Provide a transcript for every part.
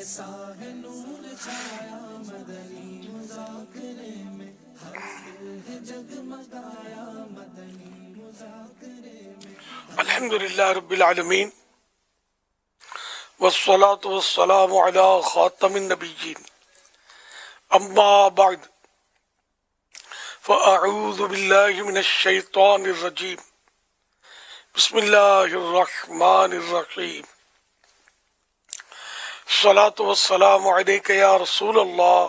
ایسا ہے نور چھایا مدنی مذاکرے میں، ہر دل ہے جگمگایا مدنی مذاکرے میں۔ الحمدللہ رب العالمین والصلاة والسلام علی خاتم النبیین، اما بعد فاعوذ باللہ من الشیطان الرجیم، بسم اللہ الرحمن الرحیم۔ الصلاة والسلام علیک یا رسول اللہ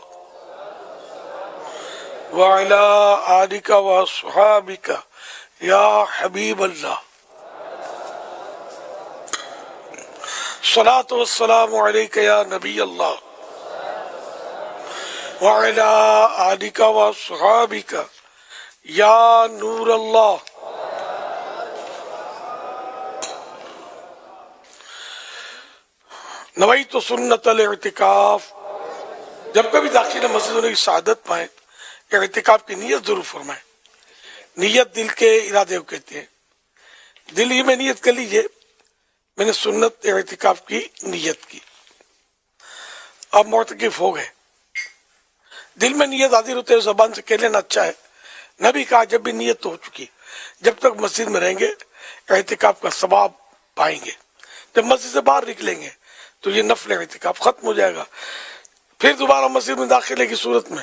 وعلی آلک واصحابک یا حبیب اللہ۔ الصلاة والسلام علیک یا نبی اللہ وعلی آلک واصحابک یا نور اللہ۔ نویت سنت الاعتکاف، جب کبھی داخل مسجد ہونے کی سعادت پائیں اعتکاف کی نیت ضرور فرمائیں۔ نیت دل کے ارادے کو کہتے ہیں۔ دل ہی میں نیت کر لیجئے، میں نے سنت اعتکاف کی نیت کی، اب معتکف ہو گئے۔ دل میں نیت حاضر ہوتے ہوئے زبان سے کہہ لینا اچھا ہے۔ نبی کہا جب بھی نیت تو ہو چکی، جب تک مسجد میں رہیں گے اعتکاف کا ثواب پائیں گے۔ جب مسجد سے باہر نکلیں گے تو یہ نفل اعتکاف ختم ہو جائے گا، پھر دوبارہ مسجد میں داخلے کی صورت میں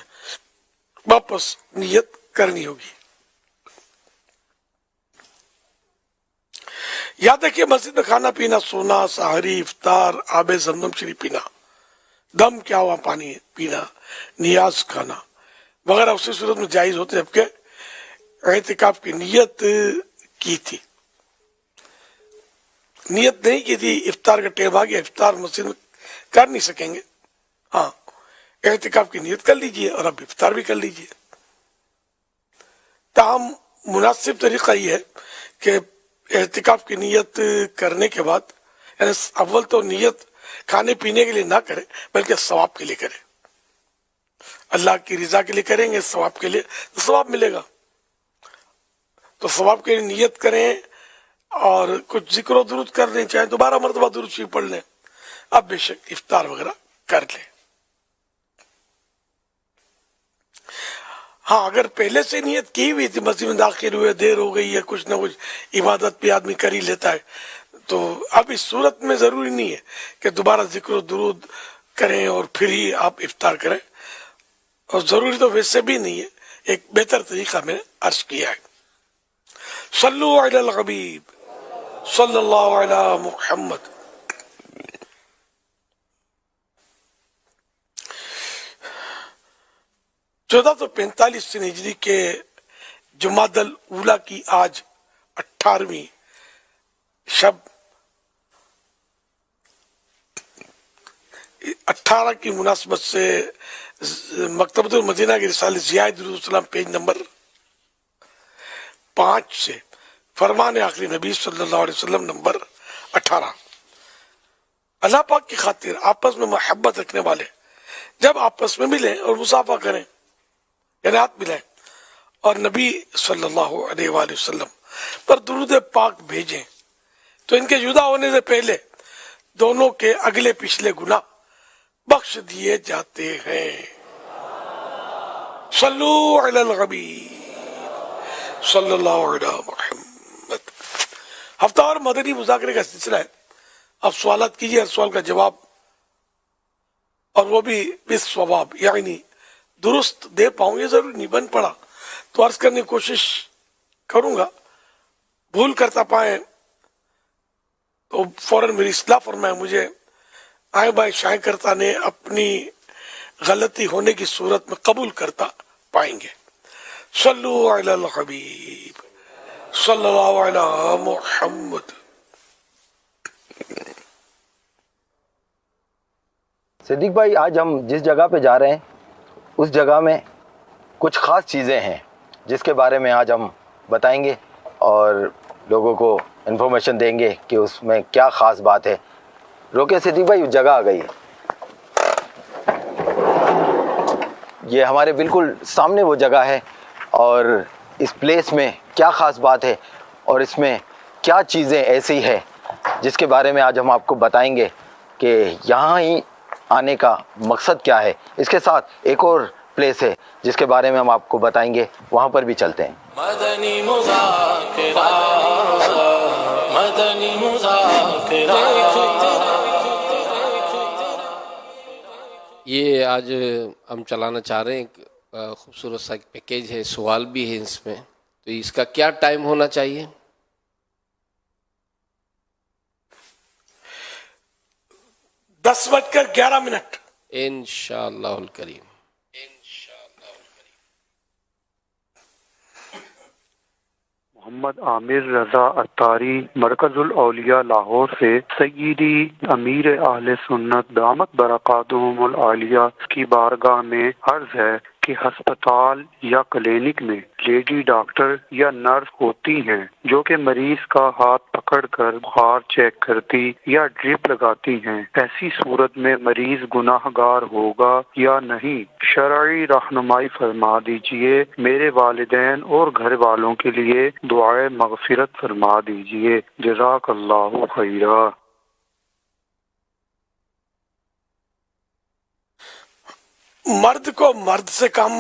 واپس نیت کرنی ہوگی۔ یاد رکھیے مسجد میں کھانا پینا، سونا، سحری، افطار، آب زمزم شریف پینا، دم کیا ہوا پانی پینا، نیاز کھانا وغیرہ اسی صورت میں جائز ہوتے، جبکہ اعتکاف کی نیت کی تھی۔ نیت نہیں کی تھی، افطار کا ٹائم آ گیا، افطار مسجد میں کر نہیں سکیں گے، ہاں اعتکاف کی نیت کر لیجئے اور اب افطار بھی کر لیجئے۔ تاہم مناسب طریقہ یہ ہے کہ اعتکاف کی نیت کرنے کے بعد، یعنی اول تو نیت کھانے پینے کے لیے نہ کرے بلکہ ثواب کے لیے کرے۔ اللہ کی رضا کے لیے کریں گے، ثواب کے لیے تو ثواب ملے گا، تو ثواب کے لیے نیت کریں اور کچھ ذکر و درود کر لیں، چاہے دوبارہ مرتبہ درود شریف پڑھ لیں، اب بے شک افطار وغیرہ کر لیں۔ ہاں اگر پہلے سے نیت کی ہوئی تھی، مسجد میں داخل ہوئے دیر ہو گئی ہے، کچھ نہ کچھ عبادت بھی آدمی کر ہی لیتا ہے، تو اب اس صورت میں ضروری نہیں ہے کہ دوبارہ ذکر و درود کریں اور پھر ہی آپ افطار کریں، اور ضروری تو ویسے بھی نہیں ہے، ایک بہتر طریقہ میں نے عرض کیا ہے۔ صلو علی الحبیب صلی اللہ علی محمد۔ 1445 ہجری کے جمادی الاولیٰ کی آج 18ویں شب 18 کی مناسبت سے مکتبۃ المدینہ کی رسالہ ضیاء درود السلام پیج نمبر 5 سے فرمان آخری نبی صلی اللہ علیہ وسلم نمبر 18۔ اللہ پاک کی خاطر آپس میں محبت رکھنے والے جب آپس میں ملیں اور مصافحہ کریں، یعنی ہاتھ ملائیں، اور نبی صلی اللہ علیہ وآلہ وسلم پر درود پاک بھیجیں تو ان کے جدا ہونے سے پہلے دونوں کے اگلے پچھلے گناہ بخش دیے جاتے ہیں۔ صلو علی الحبیب صلی اللہ علیہ محمد۔ ہفتہ اور مدنی مذاکرے کا سلسلہ ہے، اب سوالات کیجیے، ہر سوال کا جواب، اور وہ بھی بالصواب، یعنی درست دے پاؤں، یہ ضروری نہیں بن پڑا تو عرض کرنے کی کوشش کروں گا، بھول کرتا پائیں تو فوراً میری اصلاح فرمائیں، مجھے آئیں بائیں شائیں کرتا نے اپنی غلطی ہونے کی صورت میں قبول کرتا پائیں گے۔ صلو علی الحبیب صلی اللہ علی محمد۔ صدیق بھائی، آج ہم جس جگہ پہ جا رہے ہیں اس جگہ میں کچھ خاص چیزیں ہیں جس کے بارے میں آج ہم بتائیں گے اور لوگوں کو انفارمیشن دیں گے کہ اس میں کیا خاص بات ہے۔ روکے صدیق بھائی، جگہ آ گئی ہے، یہ ہمارے بالکل سامنے وہ جگہ ہے، اور اس پلیس میں کیا خاص بات ہے اور اس میں کیا چیزیں ایسی ہے جس کے بارے میں آج ہم آپ کو بتائیں گے کہ یہاں ہی آنے کا مقصد کیا ہے. اس کے ساتھ ایک اور پلیس ہے جس کے بارے میں ہم آپ کو بتائیں گے, وہاں پر بھی چلتے ہیں. مدنی مذاکرہ، مدنی مذاکرہ. یہ آج ہم چلانا چاہ رہے ہیں ایک خوبصورت سا پیکیج ہے, سوال بھی ہے اس میں. تو اس کا کیا ٹائم ہونا چاہیے؟ 10:11. انشاءاللہ الکریم. محمد عامر رضا عطاری، مرکز الاولیاء لاہور سے. سیدی امیر اہل سنت دامت برکاتہم العالیہ کی بارگاہ میں عرض ہے کہ ہسپتال یا کلینک میں لیڈی ڈاکٹر یا نرس ہوتی ہیں جو کہ مریض کا ہاتھ پکڑ کر بخار چیک کرتی یا ڈرپ لگاتی ہیں. ایسی صورت میں مریض گناہ گار ہوگا یا نہیں؟ شرعی رہنمائی فرما دیجئے. میرے والدین اور گھر والوں کے لیے دعائے مغفرت فرما دیجئے. جزاک اللہ خیرا. مرد کو مرد سے کام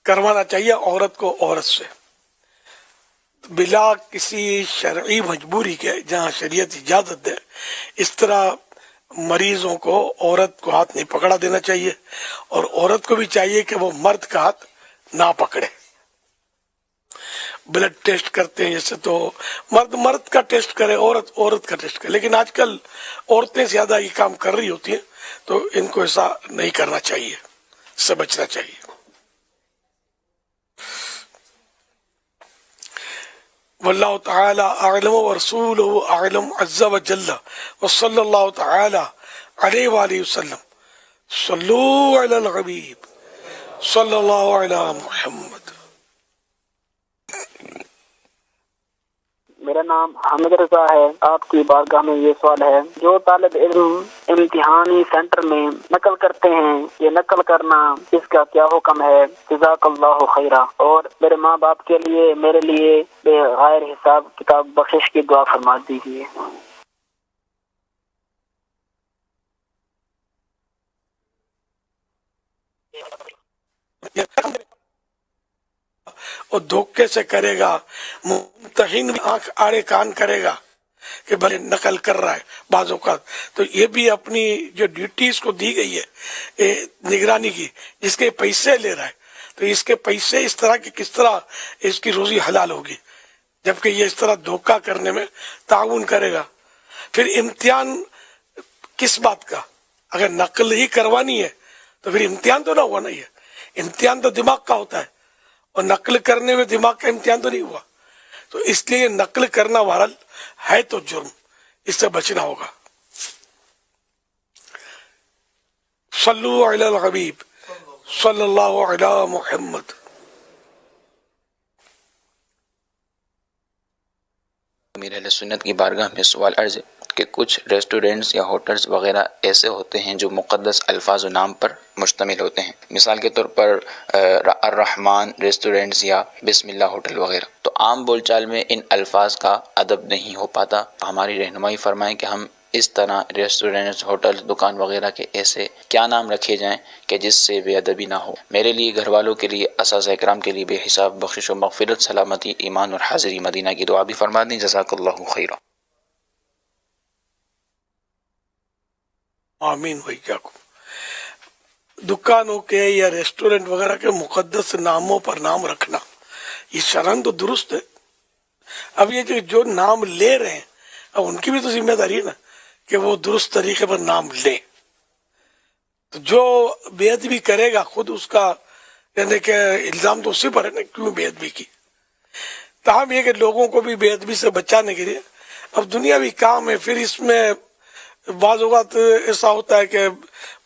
کروانا چاہیے, عورت کو عورت سے, بلا کسی شرعی مجبوری کے, جہاں شریعت اجازت دے. اس طرح مریضوں کو عورت کو ہاتھ نہیں پکڑا دینا چاہیے, اور عورت کو بھی چاہیے کہ وہ مرد کا ہاتھ نہ پکڑے. بلڈ ٹیسٹ کرتے ہیں جیسے, تو مرد مرد کا ٹیسٹ کرے, عورت عورت کا ٹیسٹ کرے. لیکن آج کل عورتیں زیادہ یہ کام کر رہی ہوتی ہیں, تو ان کو ایسا نہیں کرنا چاہیے, اس سے بچنا چاہیے. واللہ تعالی اعلم ورسولہ اعلم عز وجل وصلی اللہ تعالی علیہ وآلہ وسلم. صلو علی الحبیب صلی اللہ علی محمد. میرا نام حامد رضا ہے. آپ کی بارگاہ میں یہ سوال ہے, جو طالب علم امتحانی سینٹر میں نقل کرتے ہیں, یہ نقل کرنا اس کا کیا حکم ہے؟ جزاک اللہ خیرہ. اور میرے ماں باپ کے لیے میرے لیے بغیر حساب کتاب بخشش کی دعا فرما دیجیے. اور دھوکے سے کرے گا, ممتحن آنکھ آڑے کان کرے گا کہ بھلے نقل کر رہا ہے بعض اوقات, تو یہ بھی اپنی جو ڈیوٹیز کو دی گئی ہے نگرانی کی, جس کے پیسے لے رہا ہے, تو اس کے پیسے اس طرح کی کس طرح اس کی روزی حلال ہوگی, جبکہ یہ اس طرح دھوکہ کرنے میں تعاون کرے گا. پھر امتحان کس بات کا؟ اگر نقل ہی کروانی ہے تو پھر امتحان تو نہ ہوا. نہیں ہے امتحان, تو دماغ کا ہوتا ہے, اور نقل کرنے میں دماغ کا امتحان تو نہیں ہوا. تو اس لیے نقل کرنا بہرحال ہے تو جرم, اس سے بچنا ہوگا. صلو علی الحبیب صلی اللہ علی محمد. امیر اہل سنت کی بارگاہ میں سوال عرض ہے کہ کچھ ریسٹورینٹس یا ہوٹلز وغیرہ ایسے ہوتے ہیں جو مقدس الفاظ و نام پر مشتمل ہوتے ہیں, مثال کے طور پر الرحمن ریسٹورینٹس یا بسم اللہ ہوٹل وغیرہ. تو عام بول چال میں ان الفاظ کا ادب نہیں ہو پاتا. ہماری رہنمائی فرمائیں کہ ہم اس طرح ریسٹورینٹس, ہوٹل, دکان وغیرہ کے ایسے کیا نام رکھے جائیں کہ جس سے بے ادبی نہ ہو. میرے لیے, گھر والوں کے لیے, اساتذہ اکرام کے لیے بے حساب بخشش و مغفرت, سلامتی, ایمان اور حاضری مدینہ کی دعا بھی فرما دیں. جزاک اللہ خیرہ. آمین. وإياكم. دکانوں کے یا ریسٹورنٹ وغیرہ کے مقدس ناموں پر نام رکھنا یہ شرعاً تو درست ہے. اب یہ جو نام لے رہے ہیں, اب ان کی بھی تو ذمہ داری ہے نا کہ وہ درست طریقے پر نام لیں. تو جو بے ادبی کرے گا خود اس کا یعنی کہ الزام تو اسی پر ہے نا, کیوں بے ادبی کی. تاہم یہ کہ لوگوں کو بھی بے ادبی سے بچانے کے لیے اب دنیاوی کام ہے, پھر اس میں بعض اوقات ایسا ہوتا ہے کہ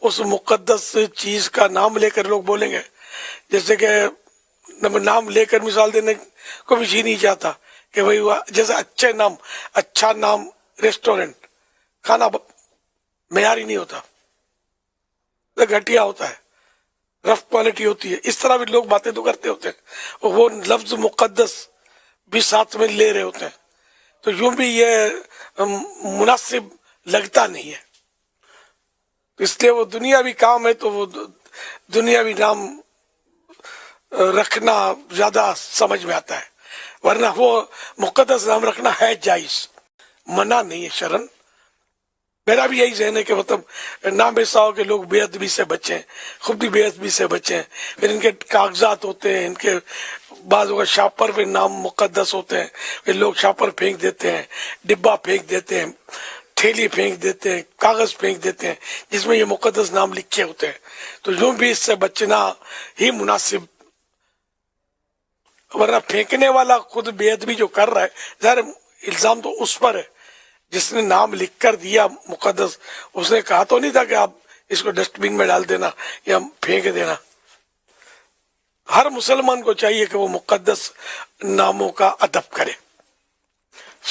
اس مقدس چیز کا نام لے کر لوگ بولیں گے, جیسے کہ نام لے کر مثال دینے کو بھی جی نہیں چاہتا کہ بھائی جیسے اچھا نام ریسٹورنٹ, کھانا معیاری نہیں ہوتا, گھٹیا ہوتا ہے, رف کوالٹی ہوتی ہے. اس طرح بھی لوگ باتیں تو کرتے ہوتے ہیں, اور وہ لفظ مقدس بھی ساتھ میں لے رہے ہوتے ہیں, تو یوں بھی یہ مناسب لگتا نہیں ہے. تو اس لیے وہ دنیاوی کام ہے تو وہ دنیاوی نام رکھنا زیادہ سمجھ میں آتا ہے، ورنہ وہ مقدس نام رکھنا ہے جائز، منع نہیں ہے شرعن۔ میرا بھی یہی ذہن ہے کہ مطلب نام ایسا ہو کہ لوگ بے ادبی سے بچیں، خود بھی بے ادبی سے بچیں۔ پھر ان کے کاغذات ہوتے ہیں، ان کے بعض اوقات شاپر پہ نام مقدس ہوتے ہیں، پھر لوگ شاپر پھینک دیتے ہیں، ڈبہ پھینک دیتے ہیں، تھیلی پھینک دیتے ہیں، کاغذ پھینک دیتے ہیں جس میں یہ مقدس نام لکھے ہوتے ہیں۔ تو یوں بھی اس سے بچنا ہی مناسب، ورنہ پھینکنے والا خود بے ادبی جو کر رہا ہے، ظاہر الزام تو اس پر ہے جس نے نام لکھ کر دیا مقدس، اس نے کہا تو نہیں تھا کہ آپ اس کو ڈسٹ بین میں ڈال دینا یا پھینک دینا۔ ہر مسلمان کو چاہیے کہ وہ مقدس ناموں کا ادب کرے۔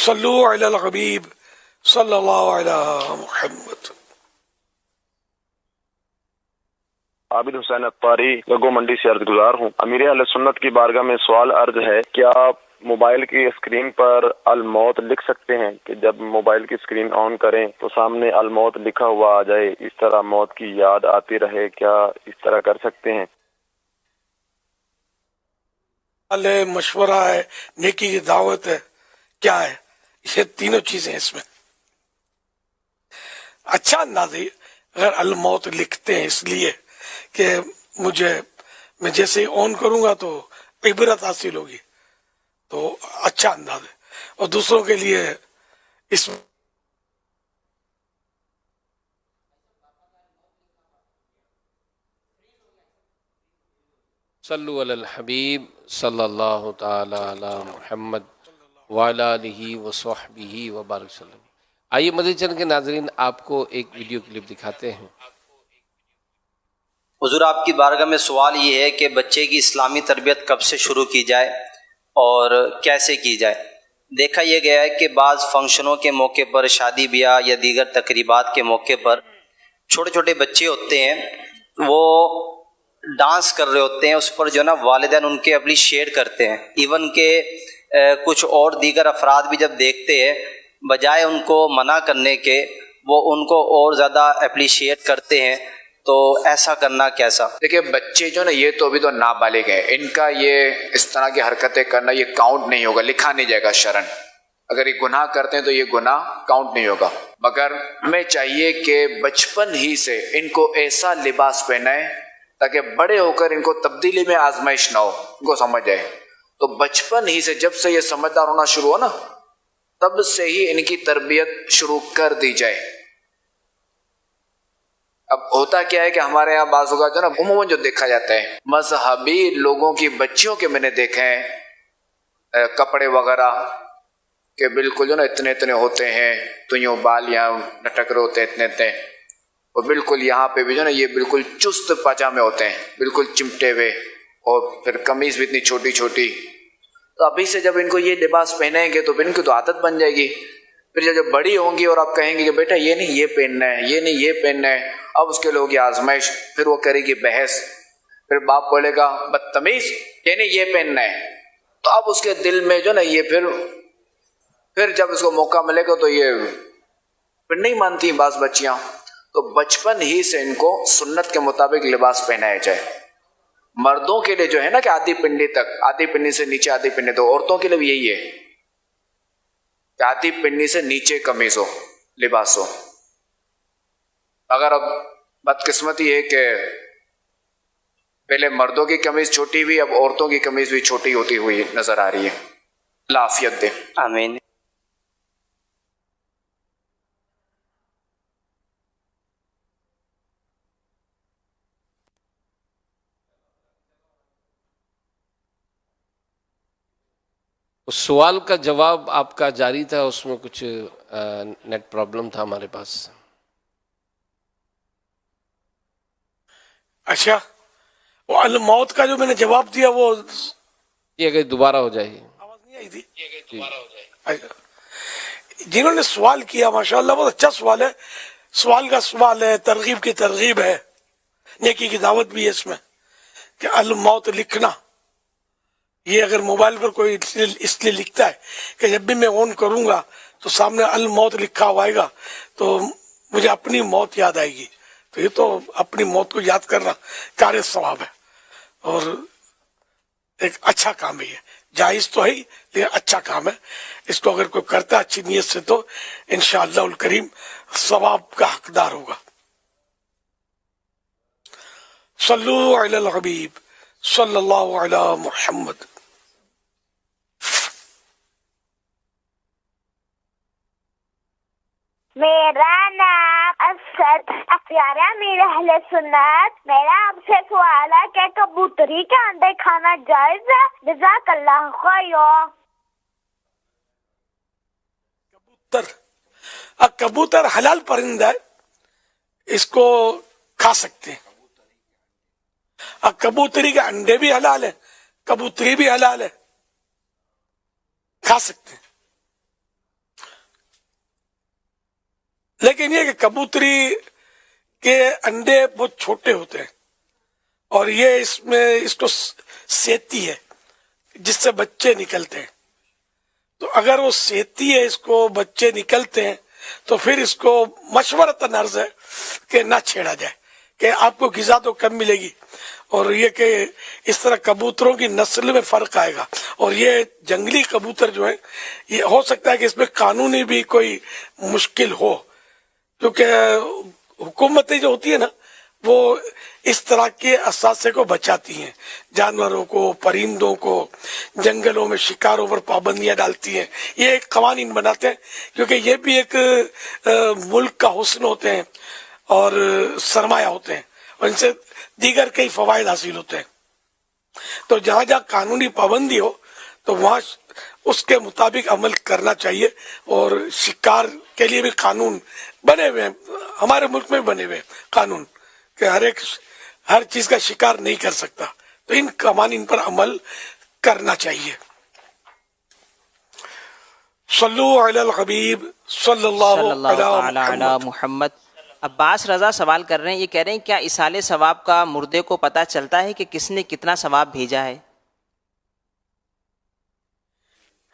صلو علی الحبیب صلی اللہ علی محمد۔ عابد حسین عطاری گگو منڈی سے عرض گزار ہوں۔ امیر اہل سنت کی بارگاہ میں سوال عرض ہے، کیا آپ موبائل کی اسکرین پر الموت لکھ سکتے ہیں کہ جب موبائل کی اسکرین آن کریں تو سامنے الموت لکھا ہوا آ جائے، اس طرح موت کی یاد آتی رہے؟ کیا اس طرح کر سکتے ہیں؟ مشورہ ہے، نیکی کی دعوت ہے، کیا ہے؟ یہ تینوں چیزیں اس میں اچھا انداز ہے۔ اگر الموت لکھتے ہیں اس لیے کہ میں جیسے ہی آن کروں گا تو عبرت حاصل ہوگی، تو اچھا انداز ہے۔ اور دوسروں کے لیے اس صلو علی الحبیب صلی اللہ تعالی علی محمد وعلی آلہ وصحبہ وبارک وسلم۔ آئیے مدنی چینل کے ناظرین آپ کو ایک ویڈیو کلپ دکھاتے ہیں۔ حضور آپ کی بارگاہ میں سوال یہ ہے کہ بچے کی اسلامی تربیت کب سے شروع کی جائے اور کیسے کی جائے؟ دیکھا یہ گیا ہے کہ بعض فنکشنوں کے موقع پر، شادی بیاہ یا دیگر تقریبات کے موقع پر چھوٹے چھوٹے بچے ہوتے ہیں، وہ ڈانس کر رہے ہوتے ہیں، اس پر جو ہے نا والدین ان کے اپریشیٹ کرتے ہیں، ایون کہ کچھ اور دیگر افراد بھی جب دیکھتے ہیں، بجائے ان کو منع کرنے کے وہ ان کو اور زیادہ اپریشیٹ کرتے ہیں۔ تو ایسا کرنا کیسا؟ دیکھیں بچے جو نا یہ تو ابھی تو نابالغ ہیں، ان کا یہ اس طرح کی حرکتیں کرنا یہ کاؤنٹ نہیں ہوگا، لکھا نہیں جائے گا شرعن۔ اگر یہ گناہ کرتے ہیں تو یہ گناہ کاؤنٹ نہیں ہوگا، مگر ہمیں چاہیے کہ بچپن ہی سے ان کو ایسا لباس پہنائیں تاکہ بڑے ہو کر ان کو تبدیلی میں آزمائش نہ ہو، ان کو سمجھ جائے۔ تو بچپن ہی سے جب سے یہ سمجھدار ہونا شروع ہو نا، تب سے ہی ان کی تربیت شروع کر دی جائے۔ اب ہوتا کیا ہے کہ ہمارے یہاں بعض اوقات جو نا عموماً جو دیکھا جاتا ہے، مذہبی لوگوں کی بچیوں کے میں نے دیکھے ہیں کپڑے وغیرہ کہ بالکل جو نا اتنے اتنے ہوتے ہیں، تو یوں بال یہاں لٹک رہے ہوتے ہیں اتنے اتنے، اور بالکل یہاں پہ بھی جو نا یہ بالکل چست پاجامے ہوتے ہیں، بالکل چمٹے ہوئے، اور پھر قمیض بھی اتنی چھوٹی چھوٹی۔ تو ابھی سے جب ان کو یہ لباس پہنیں گے تو پھر ان کی تو عادت بن جائے گی۔ پھر جب بڑی ہوں گی اور آپ کہیں گے کہ بیٹا یہ نہیں یہ پہننا ہے، یہ نہیں یہ پہننا ہے، اب اس کے لیے ہوگی آزمائش، پھر وہ کرے گی بحث، پھر باپ بولے گا بدتمیز یہ نہیں یہ پہننا ہے، تو اب اس کے دل میں جو نا یہ پھر جب اس کو موقع ملے گا تو یہ پھر نہیں مانتی بعض بچیاں۔ تو بچپن ہی سے ان کو سنت کے مطابق لباس پہنایا جائے۔ مردوں کے لیے جو ہے نا کہ آدھی پنڈی تک، آدھی پنڈی سے نیچے آدھی پنڈی، تو عورتوں کے لیے بھی یہی ہے کہ آدھی پنڈی سے نیچے قمیض ہو، لباس ہو۔ اگر اب بدقسمتی ہے کہ پہلے مردوں کی قمیض چھوٹی ہوئی، اب عورتوں کی قمیض بھی چھوٹی ہوتی ہوئی نظر آ رہی ہے۔ اللہ عافیت دے، آمین۔ اس سوال کا جواب آپ کا جاری تھا، اس میں کچھ نیٹ پرابلم تھا ہمارے پاس۔ اچھا، وہ الموت کا جو میں نے جواب دیا وہ یہ اگر دوبارہ ہو جائے، آواز نہیں آئی تھی؟ جنہوں نے سوال کیا ماشاءاللہ بہت اچھا سوال ہے، سوال کا سوال ہے، ترغیب کی ترغیب ہے، نیکی کی دعوت بھی ہے اس میں کہ الموت لکھنا۔ یہ اگر موبائل پر کوئی اس لیے لکھتا ہے کہ جب بھی میں آن کروں گا تو سامنے الموت لکھا ہوا آئے گا تو مجھے اپنی موت یاد آئے گی، تو یہ تو اپنی موت کو یاد کرنا کار ثواب ہے اور ایک اچھا کام ہے. یہ جائز تو ہے ہی لیکن اچھا کام ہے. اس کو اگر کوئی کرتا ہے اچھی نیت سے تو انشاءاللہ الکریم ثواب کا حقدار ہوگا. صلو علی الحبیب صلی اللہ علی محمد. میرا نام اسد اختیار امیر اہل سنت. میرا آپ سے سوال ہے کہ کبوتری کے انڈے کھانا جائز ہے؟ جزاک اللہ خیر. کبوتر حلال پرندہ ہے, اس کو کھا سکتے ہیں. کبوتری کے انڈے بھی حلال ہیں, کبوتری بھی حلال ہے, کھا سکتے ہیں. لیکن یہ کہ کبوتری کے انڈے بہت چھوٹے ہوتے ہیں اور یہ اس کو سیتی ہے جس سے بچے نکلتے ہیں. تو اگر وہ سیتی ہے, اس کو بچے نکلتے ہیں, تو پھر اس کو مشورتاً عرض ہے کہ نہ چھیڑا جائے کہ آپ کو غذا تو کم ملے گی اور یہ کہ اس طرح کبوتروں کی نسل میں فرق آئے گا. اور یہ جنگلی کبوتر جو ہیں یہ ہو سکتا ہے کہ اس میں قانونی بھی کوئی مشکل ہو, کیونکہ حکومتیں جو ہوتی ہیں نا وہ اس طرح کے اثاثے کو بچاتی ہیں, جانوروں کو, پرندوں کو, جنگلوں میں شکاروں پر پابندیاں ڈالتی ہیں. یہ ایک قوانین بناتے ہیں کیونکہ یہ بھی ایک ملک کا حسن ہوتے ہیں اور سرمایہ ہوتے ہیں اور ان سے دیگر کئی فوائد حاصل ہوتے ہیں. تو جہاں جہاں قانونی پابندی ہو تو وہاں اس کے مطابق عمل کرنا چاہیے. اور شکار کے لیے بھی قانون بنے ہوئے ہیں, ہمارے ملک میں بنے ہوئے قانون کہ ہر چیز کا شکار نہیں کر سکتا, تو ان قوانین پر عمل کرنا چاہیے. صلو علی الحبیب صلی اللہ علی محمد. عباس رضا سوال کر رہے ہیں, یہ کہہ رہے ہیں کیا اصال ثواب کا مردے کو پتہ چلتا ہے کہ کس نے کتنا ثواب بھیجا ہے؟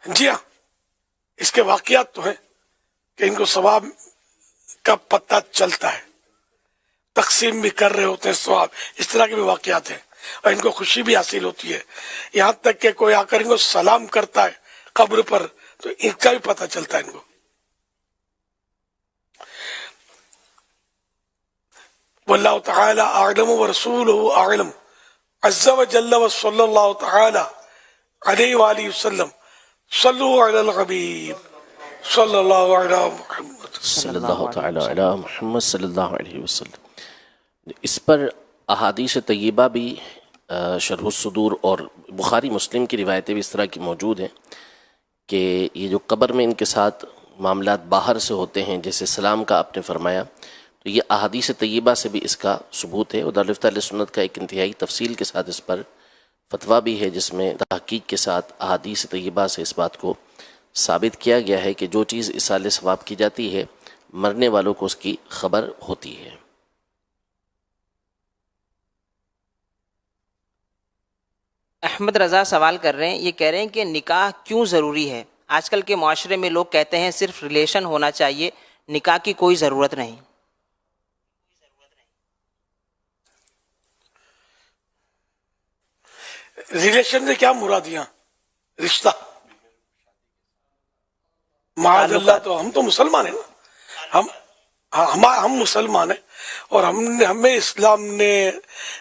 جی ہاں, اس کے واقعات تو ہیں کہ ان کو ثواب کا پتہ چلتا ہے, تقسیم بھی کر رہے ہوتے ہیں ثواب, اس طرح کے بھی واقعات ہیں اور ان کو خوشی بھی حاصل ہوتی ہے. یہاں تک کہ کوئی آ کر ان کو سلام کرتا ہے قبر پر تو ان کا بھی پتہ چلتا ہے ان کو. واللہ تعالی اعلم ورسولہ اعلم عز وجل وصلی اللہ تعالی علیہ وآلہ وسلم. صلو علی الحبیب صلی اللہ علی محمد صلی اللہ تعالی علی محمد صلی اللہ علیہ وسلم. اس پر احادیث طیبہ بھی شرح الصدور اور بخاری مسلم کی روایتیں بھی اس طرح کی موجود ہیں کہ یہ جو قبر میں ان کے ساتھ معاملات باہر سے ہوتے ہیں, جیسے سلام کا آپ نے فرمایا, تو یہ احادیث طیبہ سے بھی اس کا ثبوت ہے. اور دارالفتہ اہل سنت کا ایک انتہائی تفصیل کے ساتھ اس پر فتویٰ بھی ہے جس میں تحقیق کے ساتھ احادیث طیبہ سے اس بات کو ثابت کیا گیا ہے کہ جو چیز اصال ثواب کی جاتی ہے مرنے والوں کو اس کی خبر ہوتی ہے. احمد رضا سوال کر رہے ہیں, یہ کہہ رہے ہیں کہ نکاح کیوں ضروری ہے؟ آج کل کے معاشرے میں لوگ کہتے ہیں صرف ریلیشن ہونا چاہیے, نکاح کی کوئی ضرورت نہیں. ریلیشن سے کیا مرادیاں؟ رشتہ. معاذ اللہ, تو ہم تو مسلمان ہیں نا, ہم مسلمان ہیں اور ہمیں اسلام نے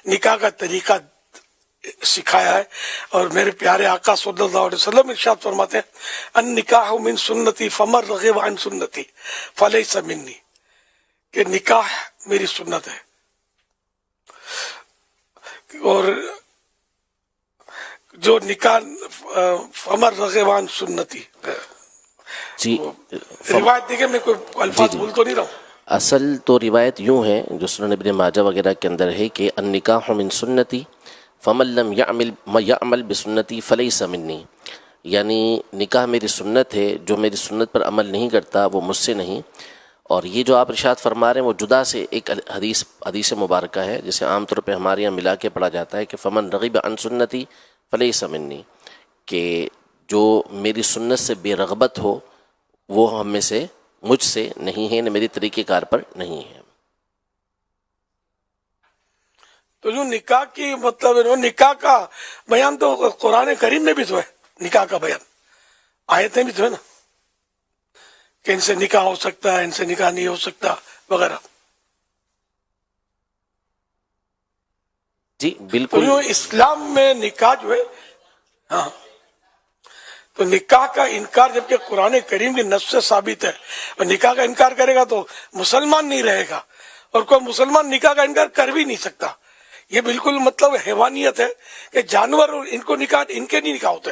نکاح کا طریقہ سکھایا ہے. اور میرے پیارے آقا صلی اللہ علیہ وسلم ارشاد فرماتے ہیں النکاح من سنتی فمن رغب عن سنتی فلیس منی, کہ نکاح میری سنت ہے. اور جو نکاح فمن رغب عن سنتی, جی روایت دیکھیں, میں کوئی الفاظ بھول تو نہیں رہا ہوں. اصل تو روایت یوں ہے جو سنن ابن ماجہ وغیرہ کے اندر ہے کہ النکاح من سنتی فمن لم یعمل بسنتی فلیس منی, یعنی نکاح میری سنت ہے, جو میری سنت پر عمل نہیں کرتا وہ مجھ سے نہیں. اور یہ جو آپ ارشاد فرما رہے ہیں وہ جدا سے ایک حدیث مبارکہ ہے جسے عام طور پہ ہمارے یہاں ملا کے پڑھا جاتا ہے کہ فمن رغب عن سنتی فلیس منی, کہ جو میری سنت سے بے رغبت ہو وہ ہم میں سے مجھ سے نہیں ہے, نہ میری طریقہ کار پر نہیں ہے. تو جو نکاح کی مطلب نکاح کا بیان تو قرآن کریم میں بھی تو ہے، نکاح کا بیان آیتیں بھی تو ہے نا، کہ ان سے نکاح ہو سکتا ہے، ان سے نکاح نہیں ہو سکتا وغیرہ. جی تو بالکل. جو اسلام میں نکاح جو ہے، ہاں تو نکاح کا انکار جبکہ قرآن کریم کی نص سے ثابت ہے، اور نکاح کا انکار کرے گا تو مسلمان نہیں رہے گا، اور کوئی مسلمان نکاح کا انکار کر بھی نہیں سکتا. یہ بالکل مطلب حیوانیت ہے کہ جانور ان کو نکاح ان کے نہیں نکاح ہوتے،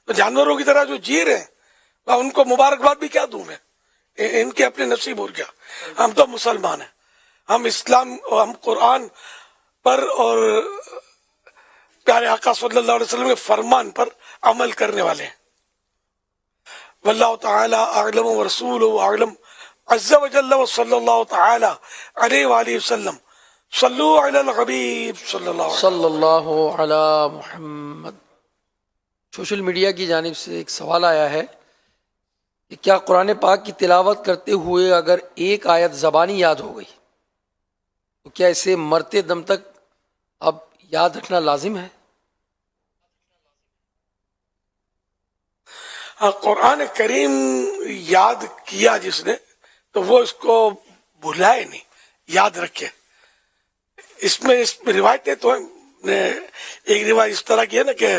تو جانوروں کی طرح جو جی رہے ہیں ان کو مبارکباد بھی کیا دوں میں، ان کے اپنے نصیب اور کیا. ہم تو مسلمان ہیں، ہم اسلام اور ہم قرآن پر اور پیارے آقا صلی اللہ علیہ وسلم کے فرمان پر عمل کرنے والے ہیں. واللہ تعالی اعلم ورسولہ اعلم عز وجل وصلی اللہ تعالی علیہ وآلہ وسلم. صلو علی الحبیب صلی اللہ علی محمد. سوشل میڈیا کی جانب سے ایک سوال آیا ہے کہ کیا قرآن پاک کی تلاوت کرتے ہوئے اگر ایک آیت زبانی یاد ہو گئی تو کیا اسے مرتے دم تک اب یاد رکھنا لازم ہے؟ قرآن کریم یاد کیا جس نے تو وہ اس کو بھلائے نہیں، یاد رکھے. اس میں روایتیں تو ہیں، ایک روایت اس طرح کی ہے نا کہ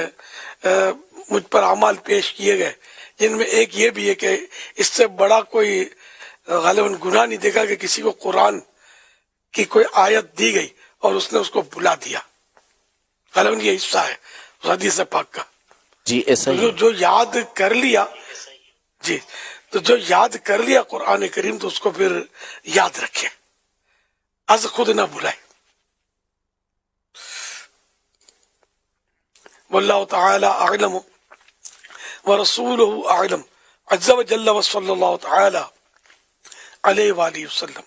مجھ پر اعمال پیش کیے گئے جن میں ایک یہ بھی ہے کہ اس سے بڑا کوئی غالباً گناہ نہیں دیکھا کہ کسی کو قرآن کی کوئی آیت دی گئی اور اس نے اس کو بھلا دیا. غالباً یہ حصہ ہے حدیث پاک کا. جی ایسا ہی جو یاد کر لیا، جی تو جو یاد کر لیا قرآن کریم تو اس کو پھر یاد رکھے، از خود نہ بھلائے. واللہ تعالی اعلم ورسولہ اعلم عز وجل وصلی اللہ تعالی علیہ وآلہ وسلم.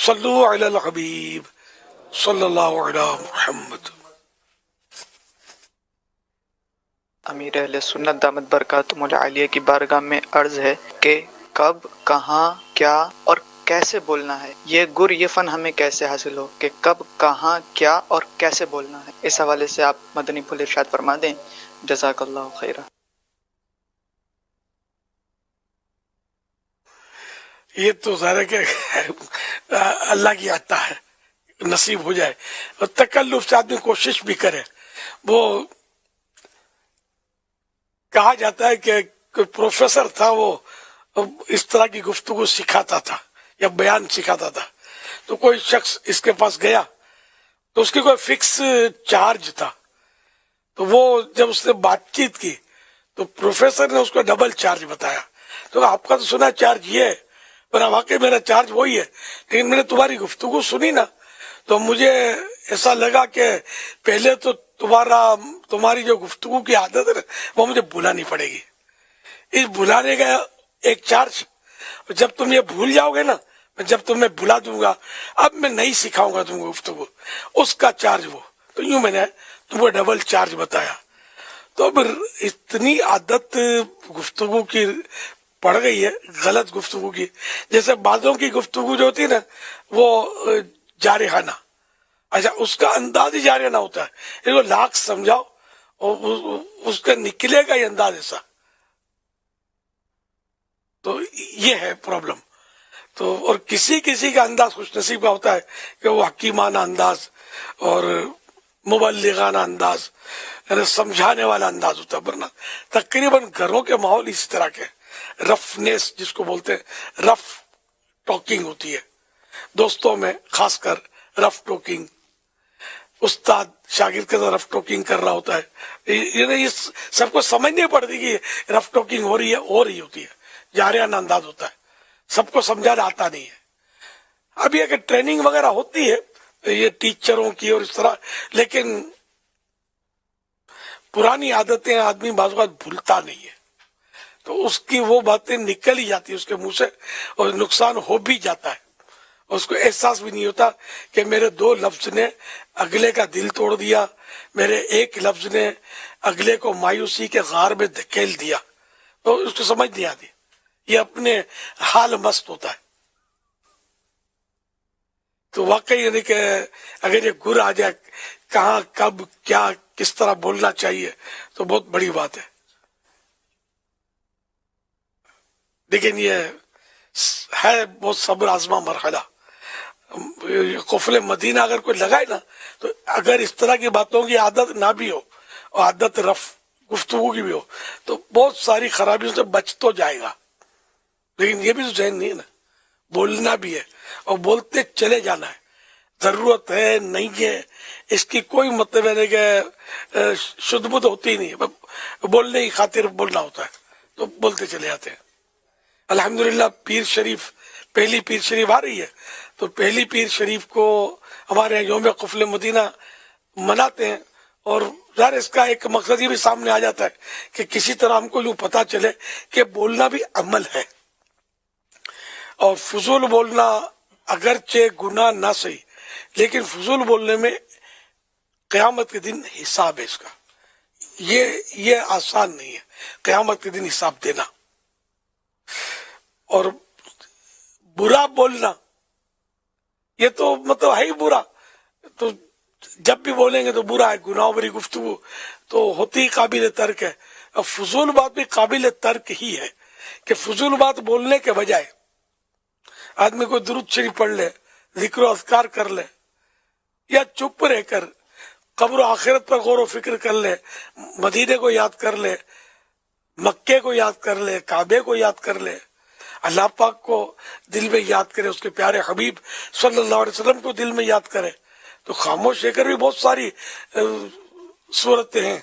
صلو علی الحبیب صلی اللہ علی محمد. امیر اہل سنت دامت برکاتہم العالیہ کی بارگاہ میں عرض ہے کہ کب، کہاں، کیا اور کیسے بولنا ہے. یہ فن ہمیں کیسے حاصل ہو کہ کب، کہاں، کیا اور کیسے بولنا ہے. اس حوالے سے آپ مدنی پھول ارشاد فرما دیں. جزاک اللہ خیرہ. یہ تو ظاہر ہے کہ اللہ کی عطا ہے، نصیب ہو جائے. اور تکلف سے آدمی کوشش بھی کرے. وہ کہا جاتا ہے کہ کوئی پروفیسر تھا، وہ اس طرح کی گفتگو سکھاتا تھا یا بیان سکھاتا تھا. تو کوئی شخص اس کے پاس گیا تو اس کی کوئی فکس چارج تھا. تو وہ جب اس نے بات چیت کی تو پروفیسر نے اس کو ڈبل چارج بتایا. تو آپ کا تو سنا چارج یہ ہے، پر واقعی میرا چارج وہی ہے، لیکن میں نے تمہاری گفتگو سنی نا تو مجھے ایسا لگا کہ پہلے تو تمہاری جو گفتگو کی عادت ہے نا وہ مجھے بھولانی پڑے گی. اس بھلانے کا ایک چارج، جب تم یہ بھول جاؤ گے نا، جب تمہیں بھلا دوں گا، اب میں نہیں سکھاؤں گا تم کو گفتگو، اس کا چارج وہ. تو یوں میں نے تم کو ڈبل چارج بتایا. تو پھر اتنی عادت گفتگو کی پڑ گئی ہے، غلط گفتگو کی. جیسے بعضوں کی گفتگو جو ہوتی ہے نا وہ جارحانہ، اچھا اس کا انداز ہی جارحانہ ہوتا ہے. اس کو لاکھ سمجھاؤ اور اس کا نکلے گا یہ انداز ایسا. تو یہ ہے پرابلم. تو اور کسی کا انداز خوش نصیب کا ہوتا ہے کہ وہ حکیمانہ انداز اور مبلغانہ انداز، یعنی سمجھانے والا انداز ہوتا ہے. ورنہ تقریباً گھروں کے ماحول اس طرح کے رفنیس جس کو بولتے ہیں، رف ٹاکنگ ہوتی ہے دوستوں میں، خاص کر رف ٹاکنگ. استاد شاگرد کے ساتھ رف ٹاکنگ کر رہا ہوتا ہے، یعنی یہ سب کو سمجھنی پڑتی کہ رف ٹاکنگ ہو رہی ہوتی ہے، جارحانہ انداز ہوتا ہے، سب کو سمجھانا آتا نہیں ہے. اب یہ کہ ٹریننگ وغیرہ ہوتی ہے یہ ٹیچروں کی اور اس طرح، لیکن پرانی عادتیں آدمی بعض اوقات بھولتا نہیں ہے. تو اس کی وہ باتیں نکل ہی جاتی ہے اس کے منہ سے اور نقصان ہو بھی جاتا ہے. اس کو احساس بھی نہیں ہوتا کہ میرے 2 لفظ نے اگلے کا دل توڑ دیا، میرے 1 لفظ نے اگلے کو مایوسی کے غار میں دھکیل دیا. تو اس کو سمجھ نہیں آتی، یہ اپنے حال مست ہوتا ہے. تو واقعی یعنی کہ اگر یہ گر آ جائے کہاں کب کیا کس طرح بولنا چاہیے تو بہت بڑی بات ہے. لیکن یہ ہے بہت صبر آزما مرحلہ. قفل مدینہ اگر کوئی لگائے نا تو اگر اس طرح کی باتوں کی عادت نہ بھی ہو اور عادت گفتگو کی بھی ہو تو بہت ساری خرابیوں سے بچ تو جائے گا. لیکن یہ بھی تو ذہن نہیں ہے نا, بولنا بھی ہے اور بولتے چلے جانا ہے. ضرورت ہے نہیں ہے اس کی کوئی مطلب ہے کہ شدھ بدھ ہوتی ہی نہیں ہے, بولنے کی خاطر بولنا ہوتا ہے تو بولتے چلے جاتے ہیں. الحمدللہ پیر شریف پہلی پیر شریف آ رہی ہے تو پہلی پیر شریف کو ہمارے یہاں یوم قفل مدینہ مناتے ہیں, اور ظاہر اس کا ایک مقصد یہ بھی سامنے آ جاتا ہے کہ کسی طرح ہم کو یوں پتا چلے کہ بولنا بھی عمل ہے, اور فضول بولنا اگرچہ گناہ نہ صحیح لیکن فضول بولنے میں قیامت کے دن حساب ہے اس کا. یہ آسان نہیں ہے قیامت کے دن حساب دینا. اور برا بولنا یہ تو مطلب ہے ہی برا, تو جب بھی بولیں گے تو برا ہے. گناہوں بری گفتگو تو ہوتی ہی قابل ترک ہے, اور فضول بات بھی قابل ترک ہی ہے کہ فضول بات بولنے کے بجائے آدمی کو درود شریف پڑھ لے, ذکر و اذکار کر لے, یا چپ رہ کر قبر و آخرت پر غور و فکر کر لے, مدینے کو یاد کر لے, مکے کو یاد کر لے, کعبے کو یاد کر لے, اللہ پاک کو دل میں یاد کرے, اس کے پیارے حبیب صلی اللہ علیہ وسلم کو دل میں یاد کرے, تو خاموش رہ کر بھی بہت ساری صورتیں ہیں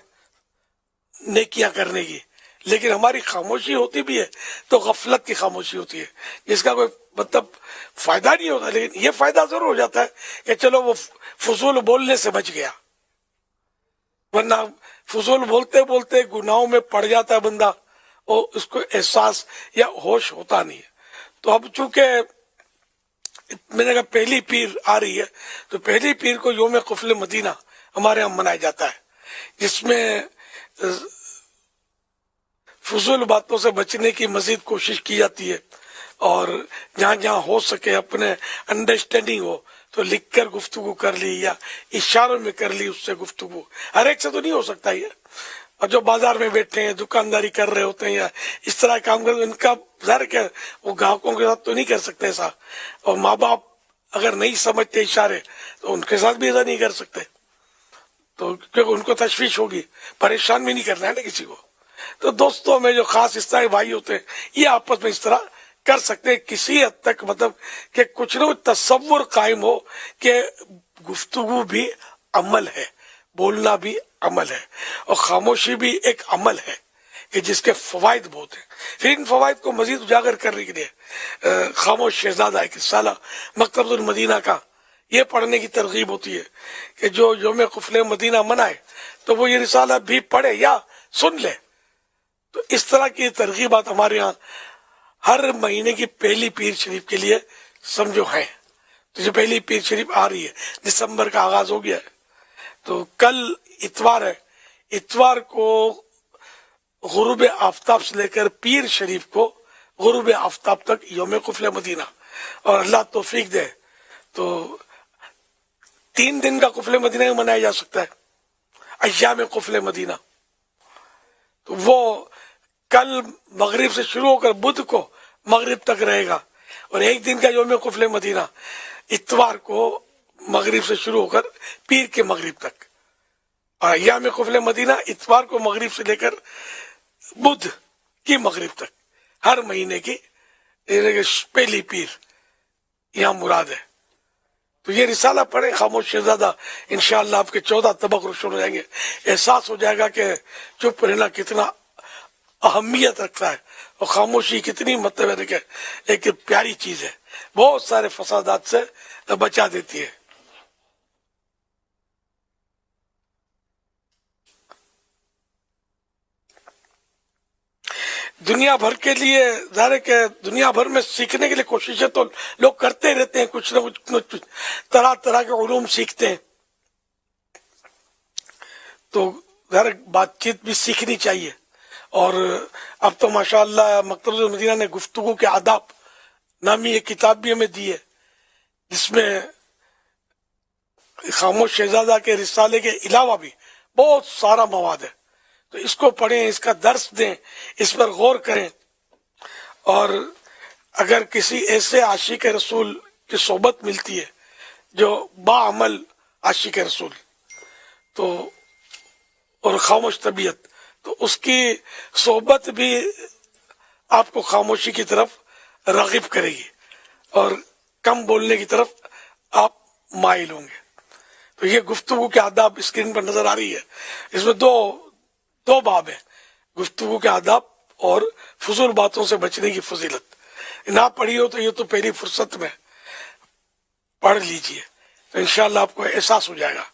نیکیاں کرنے کی. لیکن ہماری خاموشی ہوتی بھی ہے تو غفلت کی خاموشی ہوتی ہے جس کا کوئی مطلب فائدہ نہیں ہوتا, لیکن یہ فائدہ ضرور ہو جاتا ہے کہ چلو وہ فضول بولنے سے بچ گیا, ورنہ فضول بولتے بولتے گناہوں میں پڑ جاتا ہے بندہ اور اس کو احساس یا ہوش ہوتا نہیں ہے. تو اب چونکہ میں نے کہا پہلی پیر آ رہی ہے تو پہلی پیر کو یوم قفل مدینہ ہمارے یہاں منایا جاتا ہے, جس میں فضول باتوں سے بچنے کی مزید کوشش کی جاتی ہے, اور جہاں جہاں ہو سکے اپنے انڈرسٹینڈنگ ہو تو لکھ کر گفتگو کر لی یا اشاروں میں کر لی اس سے گفتگو. ہر ایک سے تو نہیں ہو سکتا یہ, اور جو بازار میں بیٹھے ہیں دکانداری کر رہے ہوتے ہیں یا اس طرح کام کر ان کا ظاہر کیا وہ گاہکوں کے ساتھ تو نہیں کر سکتے ایسا, اور ماں باپ اگر نہیں سمجھتے اشارے تو ان کے ساتھ بھی ایسا نہیں کر سکتے, تو کیونکہ ان کو تشویش ہوگی, پریشان بھی نہیں کرنا ہے نا کسی کو. تو دوستوں میں جو خاص اس طرح بھائی ہوتے ہیں یہ آپس میں اس طرح کر سکتے ہیں کسی حد تک, مطلب کہ کچھ نہ تصور قائم ہو کہ گفتگو بھی عمل ہے, بولنا بھی عمل ہے, اور خاموشی بھی ایک عمل ہے کہ جس کے فوائد بہت ہیں. پھر ان فوائد کو مزید اجاگر کرنے کے لیے خاموش شہزادہ ایک رسالہ مکتبۃ المدینہ کا یہ پڑھنے کی ترغیب ہوتی ہے کہ جو یوم قفل مدینہ منائے تو وہ یہ رسالہ بھی پڑھے یا سن لے. تو اس طرح کی ترغیبات ہمارے ہاں ہر مہینے کی پہلی پیر شریف کے لیے سمجھو ہیں. تو جو پہلی پیر شریف آ رہی ہے دسمبر کا آغاز ہو گیا ہے, تو کل اتوار ہے, اتوار کو غروب آفتاب سے لے کر پیر شریف کو غروب آفتاب تک یوم قفل مدینہ, اور اللہ توفیق دے تو 3 دن کا قفل مدینہ منایا جا سکتا ہے, ایام قفل مدینہ. تو وہ کل مغرب سے شروع ہو کر بدھ کو مغرب تک رہے گا, اور 1 دن کا یوم قفل مدینہ اتوار کو مغرب سے شروع ہو کر پیر کے مغرب تک, اور ایام قفل مدینہ اتوار کو مغرب سے لے کر بدھ کی مغرب تک, ہر مہینے کی پہلی پیر یہاں مراد ہے. تو یہ رسالہ پڑھیں خاموش شہزادہ, انشاءاللہ آپ کے 14 طبق روشن ہو جائیں گے, احساس ہو جائے گا کہ چپ رہنا کتنا اہمیت رکھتا ہے اور خاموشی کتنی مطلب ہے کہ ایک پیاری چیز ہے, بہت سارے فسادات سے بچا دیتی ہے. دنیا بھر کے لیے ظاہر ہے کہ دنیا بھر میں سیکھنے کے لیے کوششیں تو لوگ کرتے رہتے ہیں, کچھ نہ کچھ طرح طرح کے علوم سیکھتے ہیں, تو ظاہر بات چیت بھی سیکھنی چاہیے. اور اب تو ماشاءاللہ مکتبۃ المدینہ نے گفتگو کے آداب نامی ایک کتاب بھی ہمیں دی ہے, جس میں خاموش شہزادہ کے رسالے کے علاوہ بھی بہت سارا مواد ہے، تو اس کو پڑھیں، اس کا درس دیں، اس پر غور کریں. اور اگر کسی ایسے عاشق رسول کی صحبت ملتی ہے جو باعمل عاشق رسول تو اور خاموش طبیعت، تو اس کی صحبت بھی آپ کو خاموشی کی طرف راغب کرے گی اور کم بولنے کی طرف آپ مائل ہوں گے. تو یہ گفتگو کے آداب اسکرین پر نظر آ رہی ہے. اس میں دو باب ہیں، گفتگو کے آداب اور فضول باتوں سے بچنے کی فضیلت. نہ پڑھی ہو تو یہ تو پہلی فرصت میں پڑھ لیجئے، تو انشاءاللہ آپ کو احساس ہو جائے گا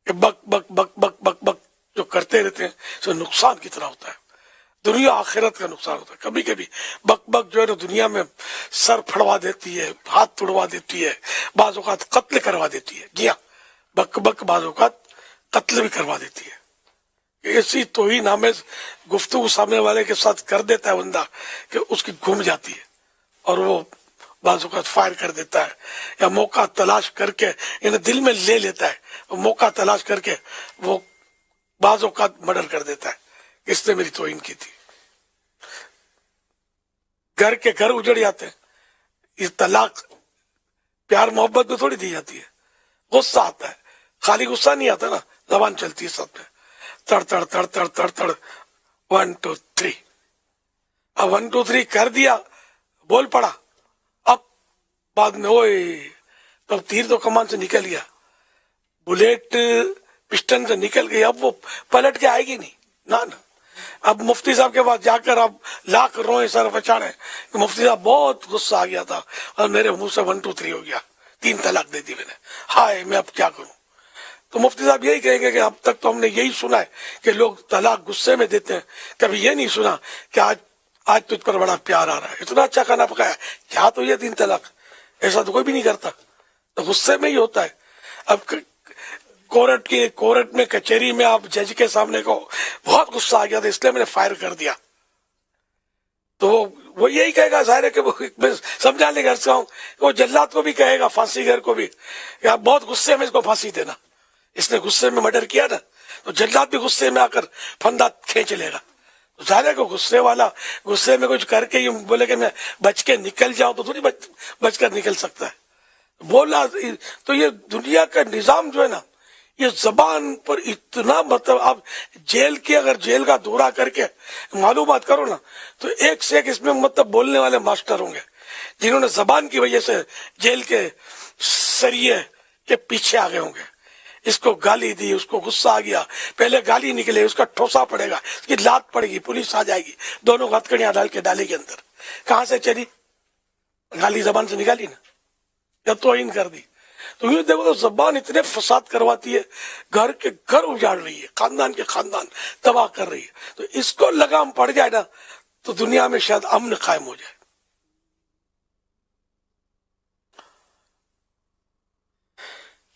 کہ بک بک بک بک بک بک جو کرتے رہتے ہیں تو نقصان کتنا ہوتا ہے، دنیا آخرت کا نقصان ہوتا ہے. کبھی کبھی بک بک جو ہے نا دنیا میں سر پھڑوا دیتی ہے، ہاتھ توڑوا دیتی ہے، بعض اوقات قتل کروا دیتی ہے. جی ہاں، بک بک بعض اوقات قتل بھی کروا دیتی ہے. ایسی توہین آمیز گفتگو سامنے والے کے ساتھ کر دیتا ہے بندہ کہ اس کی گم جاتی ہے اور وہ بعض اوقات فائر کر دیتا ہے، یا موقع تلاش کر کے یعنی دل میں لے لیتا ہے، موقع تلاش کر کے وہ بعض اوقات مرڈر کر دیتا ہے. اس نے میری توہین کی تھی. گھر کے گھر اجڑ جاتے ہیں. یہ طلاق پیار محبت میں تھوڑی دی جاتی ہے. غصہ آتا ہے، خالی غصہ نہیں آتا نا، زبان چلتی ہے سب میں، تڑ تڑ تڑ تڑ تڑ تڑ 1 2 3. اب 1 2 3 کر دیا، بول پڑا، اب بعد میں اوئے تب تیر تو کمان سے نکل گیا، بلیٹ پسٹن سے نکل گئی، اب وہ پلٹ کے آئے گی نہیں. نہ اب مفتی صاحب کے پاس جا کر اب لاکھ روئے سر بچاڑے کہ مفتی صاحب بہت غصہ آ گیا تھا اور میرے منہ سے 1 2 3 ہو گیا، 3 طلاق دے دی میں نے، ہائے میں اب کیا کروں. تو مفتی صاحب یہی کہیں گے کہ اب تک تو ہم نے یہی سنا ہے کہ لوگ طلاق غصے میں دیتے ہیں، کبھی یہ نہیں سنا کہ آج تجھ پر بڑا پیار آ رہا ہے، اتنا اچھا کھانا پکایا، کیا تو یہ 3 طلاق. ایسا تو کوئی بھی نہیں کرتا، تو غصے میں ہی ہوتا ہے. اب کورٹ میں کچہری میں آپ جج کے سامنے کو بہت غصہ آ گیا تھا اس لیے میں نے فائر کر دیا، تو وہ یہی کہے گا، ظاہر ہے کہ میں سمجھانے گھر سے ہوں، وہ جلات کو بھی کہے گا، پھانسی گھر کو بھی، کہ آپ بہت غصے میں اس کو پھانسی دینا، اس نے غصے میں مرڈر کیا نا، تو جلات بھی غصے میں آ کر پھندا کھینچ لے گا. ظاہر ہے کہ غصے والا غصے میں کچھ کر کے یہ بولے کہ میں بچ کے نکل جاؤں تو تھوڑی بچ کر نکل سکتا ہے. بولا تو یہ دنیا کا نظام جو ہے نا، یہ زبان پر اتنا مطلب، آپ اگر جیل کا دورہ کر کے معلومات کرو نا تو ایک سے ایک اس میں مطلب بولنے والے ماسٹر ہوں گے جنہوں نے زبان کی وجہ سے جیل کے سریے کے پیچھے آگے ہوں گے. اس کو گالی دی، اس کو غصہ آ گیا، پہلے گالی نکلے، اس کا ٹھوسا پڑے گا، اس کی لات پڑے گی، پولیس آ جائے گی، دونوں ہتھکڑیاں ڈال کے ڈالے گی اندر. کہاں سے چلی؟ گالی زبان سے نکالی نا، جب توہین کر دی. تو یہ دیکھو تو زبان اتنے فساد کرواتی ہے، گھر کے گھر اجاڑ رہی ہے، خاندان کے خاندان تباہ کر رہی ہے. تو اس کو لگام پڑ جائے نا تو دنیا میں شاید امن قائم ہو جائے.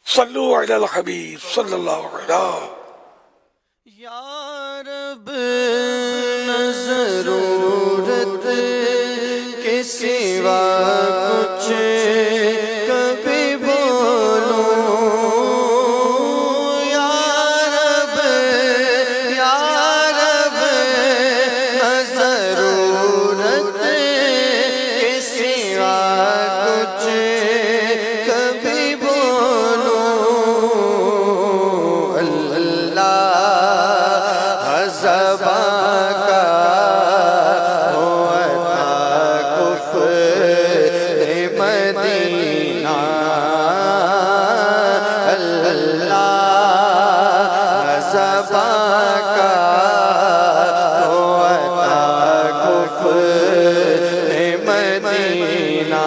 صلو علی الحبیب صلی اللہ علیہ یا رب ضرورت کے سوا کچھ کبھی بولو، یا رب ضرورت کے سوا کچھ کبھی بولو. اللہ زبان کا مدینہ، اللہ زبان کا مدینہ.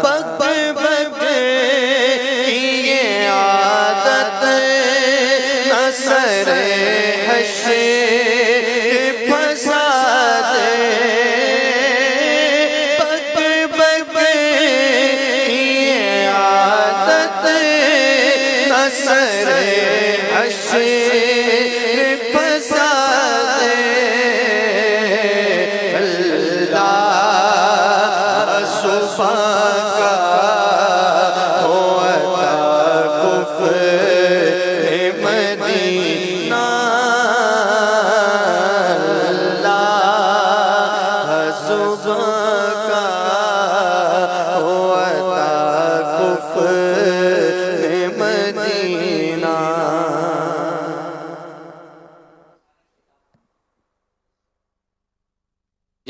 بک بک کی یہ عادت نصر حشر فساد، بک بک کی عادت نصر حشر فساد. اللہ صفا کا ہوتا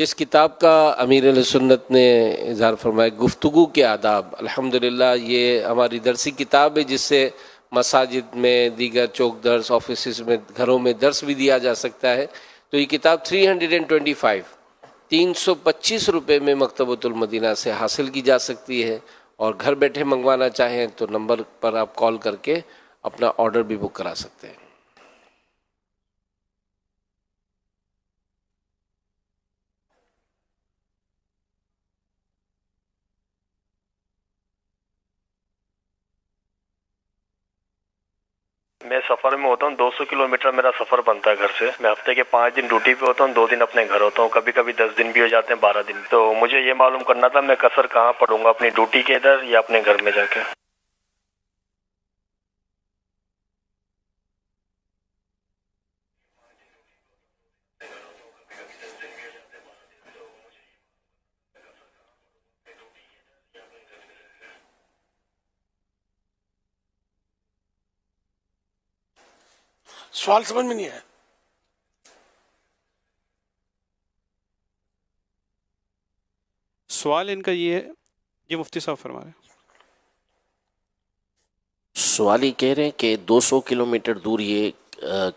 جس کتاب کا امیر اہل سنت نے اظہار فرمایا گفتگو کے آداب، الحمدللہ یہ ہماری درسی کتاب ہے جس سے مساجد میں، دیگر چوک درس، آفیسز میں، گھروں میں درس بھی دیا جا سکتا ہے. تو یہ کتاب 325 روپے میں مکتبۃ المدینہ سے حاصل کی جا سکتی ہے، اور گھر بیٹھے منگوانا چاہیں تو نمبر پر آپ کال کر کے اپنا آرڈر بھی بک کرا سکتے ہیں. میں سفر میں ہوتا ہوں، 200 کلومیٹر میرا سفر بنتا ہے گھر سے. میں ہفتے کے 5 دن ڈیوٹی پہ ہوتا ہوں، 2 دن اپنے گھر ہوتا ہوں، کبھی کبھی 10 دن بھی ہو جاتے ہیں، 12 دن. تو مجھے یہ معلوم کرنا تھا میں قصر کہاں پڑھوں گا، اپنی ڈیوٹی کے ادھر یا اپنے گھر میں جا کے؟ سوال سمجھ میں نہیں آیا. سوال ان کا یہ ہے، یہ مفتی صاحب فرما رہے ہیں. سوال یہ کہہ رہے ہیں کہ 200 کلومیٹر دور یہ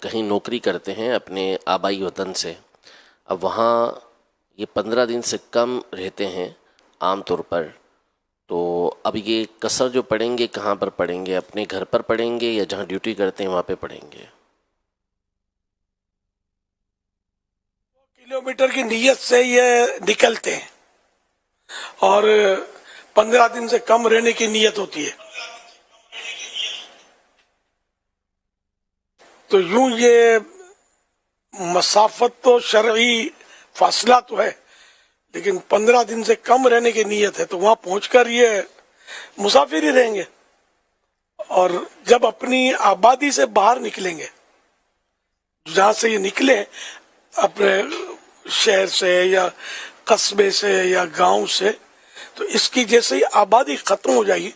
کہیں نوکری کرتے ہیں اپنے آبائی وطن سے، اب وہاں یہ 15 دن سے کم رہتے ہیں عام طور پر، تو اب یہ قصر جو پڑھیں گے کہاں پر پڑھیں گے؟ اپنے گھر پر پڑھیں گے یا جہاں ڈیوٹی کرتے ہیں وہاں پہ پڑھیں گے؟ کلومیٹر کی نیت سے یہ نکلتے ہیں اور 15 دن سے کم رہنے کی نیت ہوتی ہے. تو یوں یہ مسافت تو شرعی فاصلہ تو ہے، لیکن 15 دن سے کم رہنے کی نیت ہے، تو وہاں پہنچ کر یہ مسافر ہی رہیں گے. اور جب اپنی آبادی سے باہر نکلیں گے، جہاں سے یہ نکلے اپنے شہر سے یا قصبے سے یا گاؤں سے، تو اس کی جیسے ہی آبادی ختم ہو جائے گی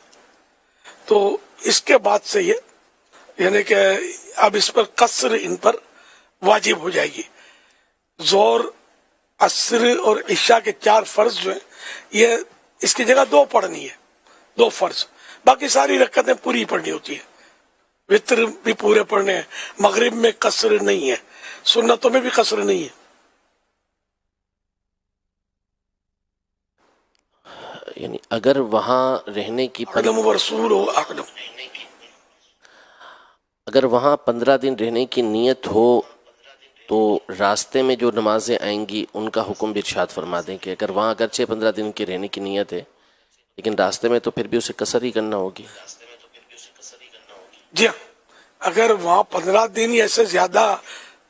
تو اس کے بعد سے یہ یعنی کہ اب اس پر قصر ان پر واجب ہو جائے گی. ظہر، عصر اور عشاء کے 4 فرض جو ہیں یہ اس کی جگہ 2 پڑھنی ہے، 2 فرض، باقی ساری رکعتیں پوری پڑھنی ہوتی ہیں. وطر بھی پورے پڑھنے ہیں، مغرب میں قصر نہیں ہے، سنتوں میں بھی قصر نہیں ہے. یعنی اگر وہاں رہنے کی اگر وہاں 15 دن رہنے کی نیت ہو تو راستے میں جو نمازیں آئیں گی ان کا حکم بھی ارشاد فرما دیں کہ اگر وہاں اگرچہ 15 دن کے رہنے کی نیت ہے لیکن راستے میں تو پھر بھی اسے قصر ہی کرنا ہوگی. جی ہاں، اگر وہاں 15 دن یا اس سے زیادہ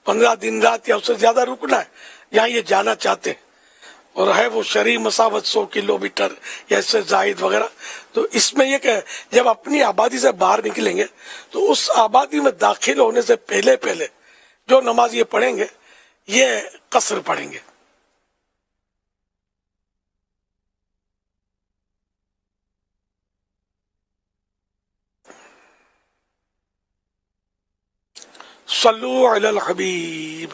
15 دن رات یا اس سے زیادہ رکنا ہے، یہاں یہ جانا چاہتے ہیں اور ہے وہ شرعی مسافت 100 کلومیٹر یا اس سے زائد وغیرہ، تو اس میں یہ کہ جب اپنی آبادی سے باہر نکلیں گے تو اس آبادی میں داخل ہونے سے پہلے جو نماز یہ پڑھیں گے یہ قصر پڑھیں گے. صلو علی الحبیب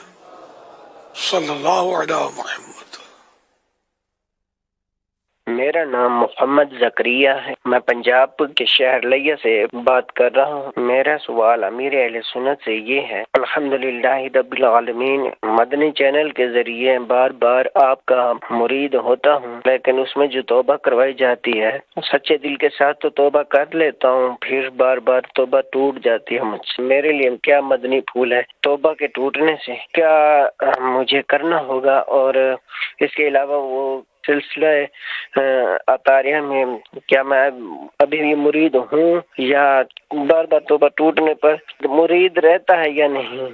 صلی اللہ علی محمد. میرا نام محمد زکریہ ہے، میں پنجاب کے شہر لیہ سے بات کر رہا ہوں. میرا سوال امیر اہل سنت سے یہ ہے، الحمدللہ رب العالمین، مدنی چینل کے ذریعے بار بار آپ کا مرید ہوتا ہوں، لیکن اس میں جو توبہ کروائی جاتی ہے سچے دل کے ساتھ تو توبہ کر لیتا ہوں، پھر بار بار توبہ ٹوٹ جاتی ہے مجھ سے. میرے لیے کیا مدنی پھول ہے؟ توبہ کے ٹوٹنے سے کیا مجھے کرنا ہوگا؟ اور اس کے علاوہ وہ سلسلہ اطاریہ میں کیا میں ابھی بھی مرید ہوں یا بار بار توبہ ٹوٹنے پر مرید رہتا ہے یا نہیں؟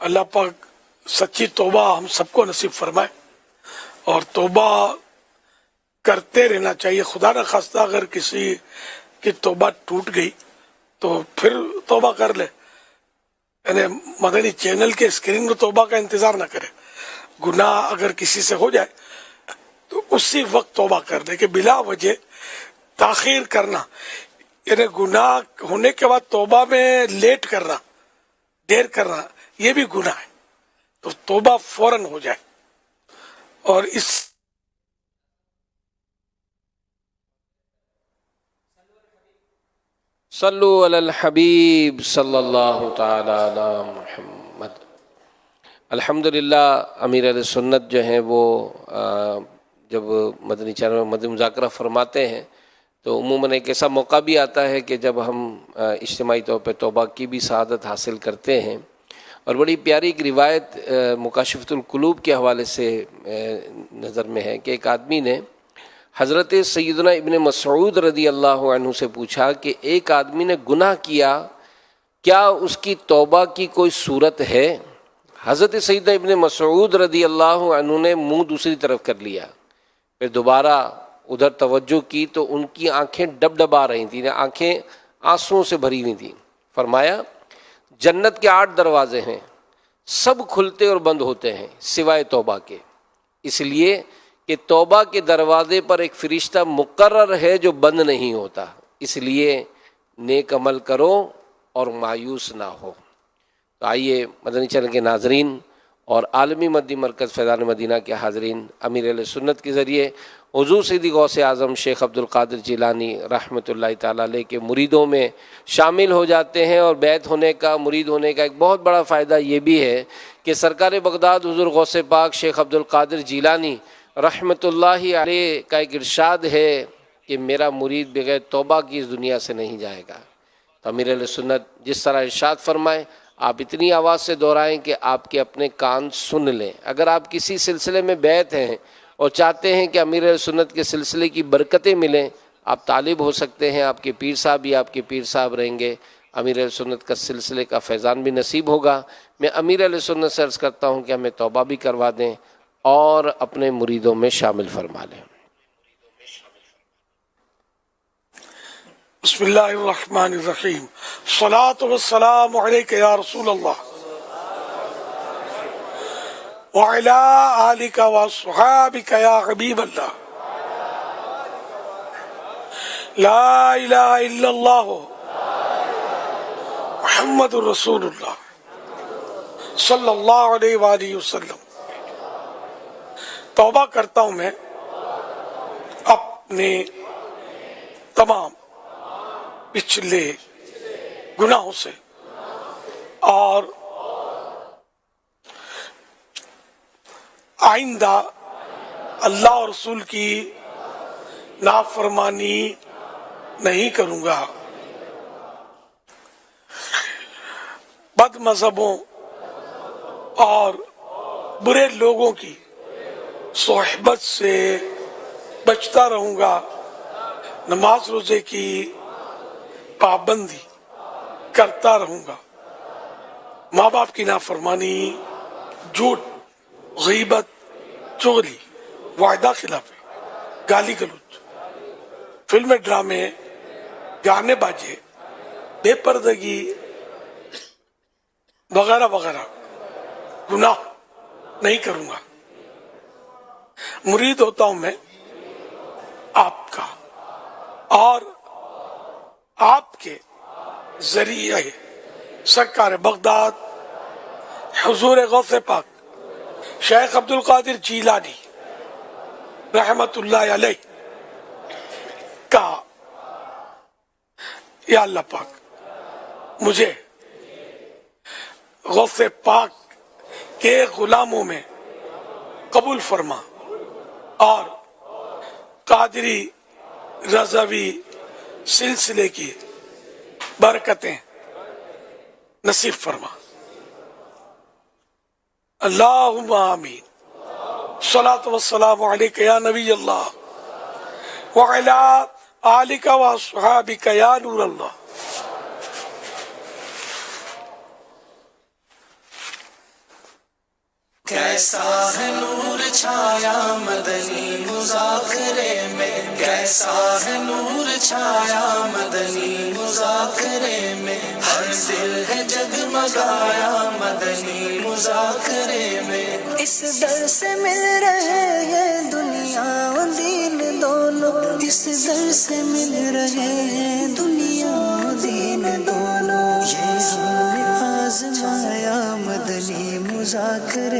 اللہ پاک سچی توبہ ہم سب کو نصیب فرمائے اور توبہ کرتے رہنا چاہیے. خدا نہ خواستہ اگر کسی کی توبہ ٹوٹ گئی تو پھر توبہ کر لے، یعنی مدنی چینل کے اسکرین میں توبہ کا انتظار نہ کرے. گناہ اگر کسی سے ہو جائے تو اسی وقت توبہ کر دے، کہ بلا وجہ تاخیر کرنا، یعنی گناہ ہونے کے بعد توبہ میں لیٹ کرنا، دیر کرنا، یہ بھی گناہ ہے. تو توبہ فوراً ہو جائے. اور اس صلو علی الحبیب صلی اللہ تعالی علی محمد. الحمدللہ امیر اہل سنت جو ہیں وہ جب مدنی چینل میں مدنی مذاکرہ فرماتے ہیں تو عموماً ایک ایسا موقع بھی آتا ہے کہ جب ہم اجتماعی طور پہ توبہ کی بھی سعادت حاصل کرتے ہیں. اور بڑی پیاری ایک روایت مکاشفۃ القلوب کے حوالے سے نظر میں ہے کہ ایک آدمی نے حضرت سیدنا ابن مسعود رضی اللہ عنہ سے پوچھا کہ ایک آدمی نے گناہ کیا، کیا اس کی توبہ کی کوئی صورت ہے؟ حضرت سیدنا ابن مسعود رضی اللہ عنہ نے منہ دوسری طرف کر لیا، پھر دوبارہ ادھر توجہ کی تو ان کی آنکھیں ڈبڈبا رہی تھیں، آنکھیں آنسوؤں سے بھری ہوئی تھیں. فرمایا جنت کے 8 دروازے ہیں، سب کھلتے اور بند ہوتے ہیں سوائے توبہ کے، اس لیے کہ توبہ کے دروازے پر ایک فرشتہ مقرر ہے جو بند نہیں ہوتا، اس لیے نیک عمل کرو اور مایوس نہ ہو. تو آئیے مدنی چینل کے ناظرین اور عالمی مدنی مرکز فیضان مدینہ کے حاضرین، امیر اہل سنت کے ذریعے حضور سیدی غوث اعظم شیخ عبد القادر جیلانی رحمۃ اللہ تعالیٰ علیہ کے مریدوں میں شامل ہو جاتے ہیں. اور بیعت ہونے کا، مرید ہونے کا ایک بہت بڑا فائدہ یہ بھی ہے کہ سرکار بغداد حضور غوث پاک شیخ عبد القادر جیلانی رحمۃ اللہ علیہ کا ایک ارشاد ہے کہ میرا مرید بغیر توبہ کی اس دنیا سے نہیں جائے گا. تو امیر اہل سنت جس طرح ارشاد فرمائے آپ اتنی آواز سے دہرائیں کہ آپ کے اپنے کان سن لیں. اگر آپ کسی سلسلے میں بیعت ہیں اور چاہتے ہیں کہ امیر اہل سنت کے سلسلے کی برکتیں ملیں، آپ طالب ہو سکتے ہیں، آپ کے پیر صاحب بھی آپ کے پیر صاحب رہیں گے، امیر اہل سنت کا سلسلے کا فیضان بھی نصیب ہوگا. میں امیر اہل سنت سے عرض کرتا ہوں کہ ہمیں توبہ بھی کروا دیں اور اپنے مریدوں میں شامل فرما لیں. بسم اللہ الرحمن الرحیم. الصلاۃ والسلام علیک یا رسول اللہ وعلی آلک واصحابک یا حبیب اللہ. لا الہ الا اللہ محمد رسول اللہ صلی اللہ علیہ وآلہ وسلم. توبہ کرتا ہوں میں اپنے تمام پچھلے گناہوں سے اور آئندہ اللہ اور رسول کی نافرمانی نہیں کروں گا. بد مذہبوں اور برے لوگوں کی صحبت سے بچتا رہوں گا. نماز روزے کی پابندی کرتا رہوں گا. ماں باپ کی نافرمانی، جھوٹ، غیبت، چغلی، وعدہ خلافی، گالی گلوچ، فلمیں، ڈرامے، گانے باجے، بے پردگی وغیرہ وغیرہ گناہ نہیں کروں گا. مرید ہوتا ہوں میں آپ کا اور آپ کے ذریعے سرکار بغداد حضور غوث پاک شیخ عبد القادر جیلانی رحمت اللہ علیہ کا یا اللہ پاک مجھے غوث پاک کے غلاموں میں قبول فرما اور قادری رضوی سلسلے کی برکتیں نصیب فرما. اللہم آمین. صلاۃ والسلام علیک یا نبی اللہ وعلی آلک واصحابک یا نور اللہ. کیسا ہے نور چھایا مدنی مذاکرے میں، کیسا ہے نور چھایا مدنی مذاکرے میں، ہر دل ہے جگمگایا مدنی مذاکرے میں. اس در سے مل رہے ہیں دنیا و دین دونوں، اس در سے مل رہے ہیں دنیا و دین دونوں. یہ آزمایا مدنی مذاکرے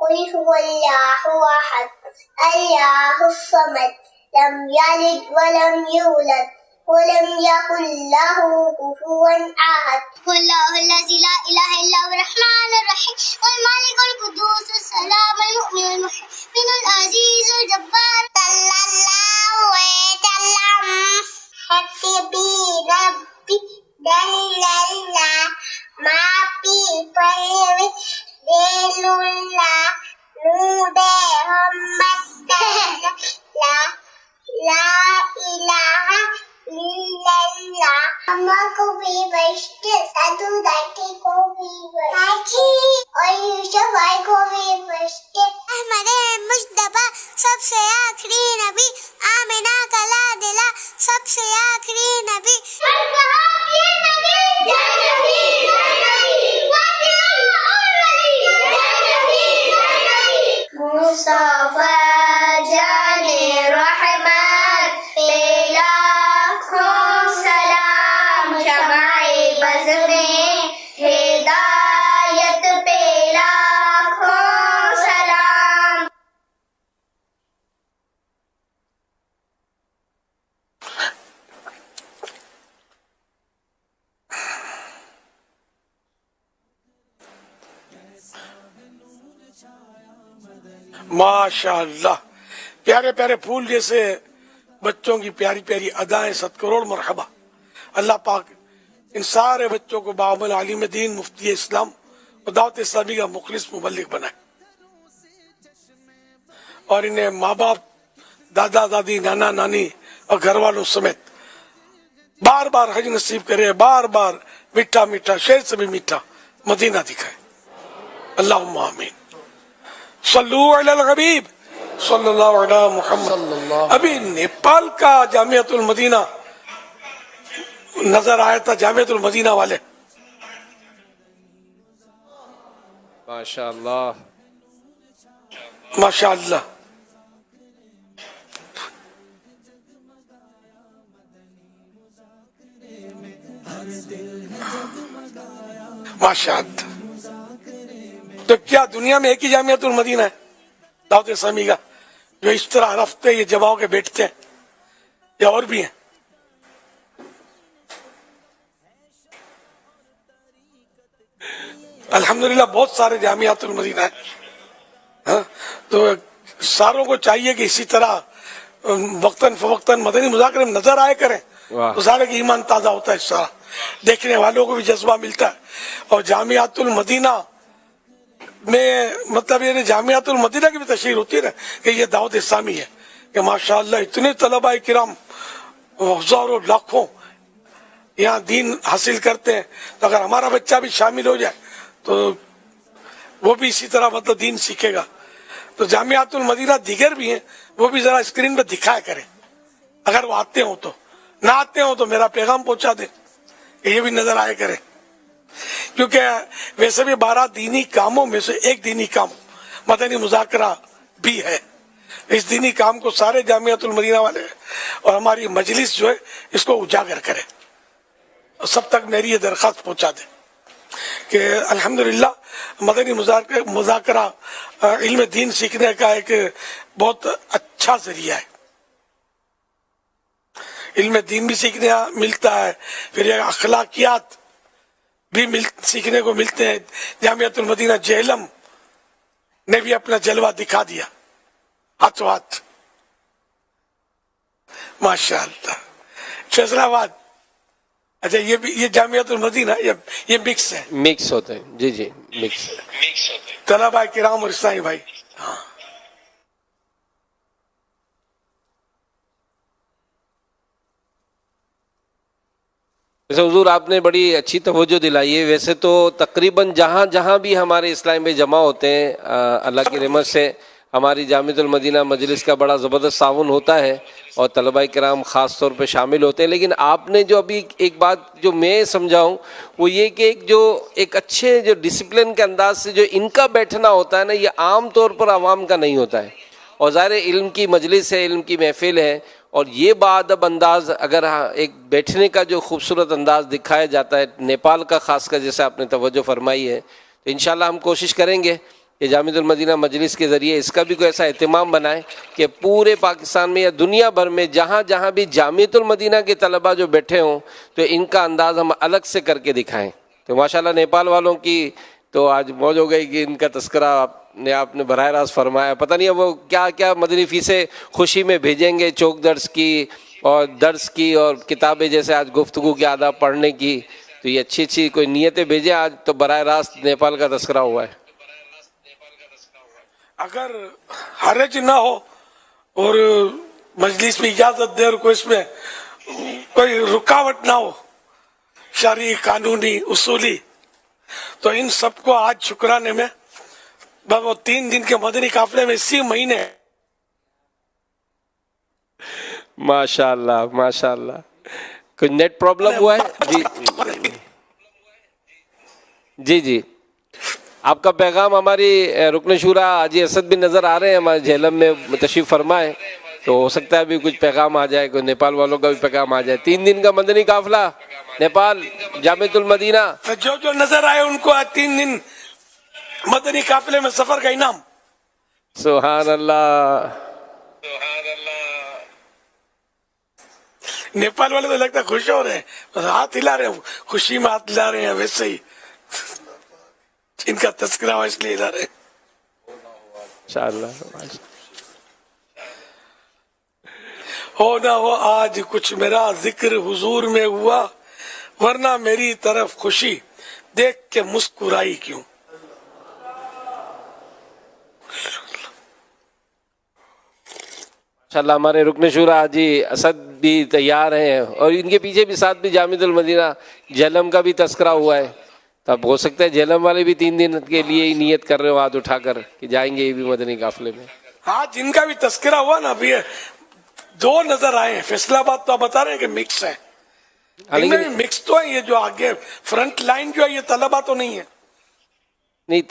قل هو الله أحد الله الصمد لم يلد ولم يولد ولم يكن له كفوا أحد والله الذي لا إله إلا هو الرحمن الرحيم والملك القدوس السلام المؤمن المحسن العزيز الجبار صلى الله وسلم حسبي ربي جل الله ما في قلبي دل الله نور محمد لا إله إلا الله أما کو بھی بشت سادو داٹی کو بھی بشت اور یوسف بھائی کو بھی بشت احمد مصطفیٰ سب سے آخری نبی آمنہ کا لادلہ سب سے آخری نبی مصطفیٰ جان رحمت پہ لاکھوں سلام شمع بز میں ہدایت پہ لاکھوں سلام. ماشاء اللہ، پیارے پیارے پھول جیسے بچوں کی پیاری پیاری ادائیں، 7 کروڑ مرحبا. اللہ پاک ان سارے بچوں کو باعمل عالم دین، مفتی اسلام اور دعوت اسلامی کا مخلص مبلغ بنائے، اور انہیں ماں باپ، دادا دادی، نانا نانی اور گھر والوں سمیت بار بار حج نصیب کرے، بار بار میٹھا میٹھا، شہر سے بھی میٹھا مدینہ دکھائے. اللہم آمین. صلو علی الحبیب صلی اللہ علیہ محمد. ابھی نیپال کا جامعۃ المدینہ نظر آیا تھا، جامعۃ المدینہ والے. ماشاء اللہ ماشاء اللہ. ماشاء اللہ. تو کیا دنیا میں ایک ہی جامعۃ المدینہ ہے دعوت اسلامی کا جو اس طرح رفتے یہ جماؤ کے بیٹھتے ہیں، یا اور بھی ہیں؟ الحمدللہ بہت سارے جامعات المدینہ ہیں. تو ساروں کو چاہیے کہ اسی طرح وقتاً فوقتاً مدنی مذاکرے میں نظر آئے کریں، تو سارے کا ایمان تازہ ہوتا ہے، اس طرح دیکھنے والوں کو بھی جذبہ ملتا ہے. اور جامعات المدینہ میں مطلب یہ جامعات المدینہ کی بھی تشہیر ہوتی ہے نا کہ یہ دعوت اسلامی ہے، کہ ماشاءاللہ اتنے طلباء کرام ہزاروں لاکھوں یہاں دین حاصل کرتے ہیں. تو اگر ہمارا بچہ بھی شامل ہو جائے تو وہ بھی اسی طرح مطلب دین سیکھے گا. تو جامعات المدینہ دیگر بھی ہیں، وہ بھی ذرا اسکرین پہ دکھایا کریں، اگر وہ آتے ہوں تو. نہ آتے ہوں تو میرا پیغام پہنچا دیں کہ یہ بھی نظر آئے کریں، کیونکہ ویسے بھی 12 دینی کاموں میں سے ایک دینی کام مدنی مذاکرہ بھی ہے. اس دینی کام کو سارے جامعۃ المدینہ والے اور ہماری مجلس جو ہے اس کو اجاگر کرے، اور سب تک میری یہ درخواست پہنچا دیں کہ الحمدللہ مدنی مذاکرہ علم دین سیکھنے کا ایک بہت اچھا ذریعہ ہے. علم دین بھی سیکھنے ملتا ہے، پھر یہ اخلاقیات بھی سیکھنے کو ملتے ہیں. جامعۃ المدینہ جہلم نے بھی اپنا جلوہ دکھا دیا ہاتھوں ہاتھ. ماشاء اللہ. فیصل آباد، اچھا یہ بھی یہ جامعۃ المدینہ یہ مکس ہے، مکس ہوتے ہیں. جی جی مکس طلباء کرام اور اسلامی بھائی. ہاں ویسے حضور آپ نے بڑی اچھی توجہ دلائی ہے. ویسے تو تقریباً جہاں جہاں بھی ہمارے اسلام میں جمع ہوتے ہیں اللہ کی رحمت سے ہماری جامعۃ المدینہ مجلس کا بڑا زبردست تعاون ہوتا ہے اور طلباء کرام خاص طور پہ شامل ہوتے ہیں. لیکن آپ نے جو ابھی ایک بات جو میں سمجھاؤں وہ یہ کہ ایک اچھے جو ڈسپلن کے انداز سے جو ان کا بیٹھنا ہوتا ہے نا، یہ عام طور پر عوام کا نہیں ہوتا ہے. اور ظاہر علم کی مجلس ہے، علم کی محفل ہے، اور یہ باادب انداز اگر ایک بیٹھنے کا جو خوبصورت انداز دکھایا جاتا ہے نیپال کا خاص کر، جیسے آپ نے توجہ فرمائی ہے، تو انشاءاللہ ہم کوشش کریں گے کہ جامعۃ المدینہ مجلس کے ذریعے اس کا بھی کوئی ایسا اہتمام بنائے کہ پورے پاکستان میں یا دنیا بھر میں جہاں جہاں بھی جامعۃ المدینہ کے طلباء جو بیٹھے ہوں تو ان کا انداز ہم الگ سے کر کے دکھائیں. تو ماشاءاللہ نیپال والوں کی تو آج موج ہو گئی کہ ان کا تذکرہ آپ نے براہ راست فرمایا. پتہ نہیں وہ کیا کیا مدنی فیسیں خوشی میں بھیجیں گے، چوک درس کی اور درس کی اور کتابیں جیسے آج گفتگو کے آداب پڑھنے کی. تو یہ اچھی اچھی کوئی نیتیں بھیجیں. آج تو براہ راست نیپال کا تذکرہ ہوا ہے. اگر حرج نہ ہو اور مجلس میں اجازت دے اور کوئی اس میں کوئی رکاوٹ نہ ہو شرعی، قانونی، اصولی، تو ان سب کو آج شکرانے میں وہ 3 دن کے مدنی قافلے میں اسی مہینے. ماشاءاللہ ماشاءاللہ. کوئی نیٹ پرابلم ہوا ہے؟ جی جی آپ کا پیغام ہماری رکن شورا حاجی اسد بھی نظر آ رہے ہیں ہمارے جہلم میں تشریف فرمائے، تو ہو سکتا ہے ابھی کچھ پیغام آ جائے، کوئی نیپال والوں کا بھی پیغام آ جائے. 3 دن کا مدنی قافلہ نیپال جامعۃ المدینہ. جو نظر آئے ان کو آج 3 دن مدنی قافلے میں سفر کا انعام. سبحان اللہ. نیپال والے تو لگتا ہے خوش ہو رہے ہیں، ہاتھ ہلا رہے ہیں، خوشی میں ہاتھ ہلا رہے ہیں. ویسے ہی ان کا تذکرہ ہوا اس لیے ہلا رہے ہیں. انشاءاللہ ہو نہ ہو آج کچھ میرا ذکر حضور میں ہوا، ورنہ میری طرف خوشی دیکھ کے مسکرائی کیوں. انشاءاللہ ہمارے رکن شورا حاجی اسد بھی تیار ہیں اور ان کے پیچھے بھی ساتھ بھی جامعۃ المدینہ جہلم کا بھی تذکرہ ہوا ہے. تب ہو سکتا ہے جہلم والے بھی 3 دن کے لیے ہی نیت کر رہے ہو ہاتھ اٹھا کر کہ جائیں گے یہ بھی مدنی قافلے میں. ہاں جن کا بھی تذکرہ ہوا نا ابھی 2 نظر آئے ہیں. فیصلہ آباد تو آپ بتا رہے ہیں کہ مکس ہے، ان میں بھی مکس تو ہے. یہ جو آگے فرنٹ لائن جو ہے یہ طلبہ تو نہیں ہے. نہیں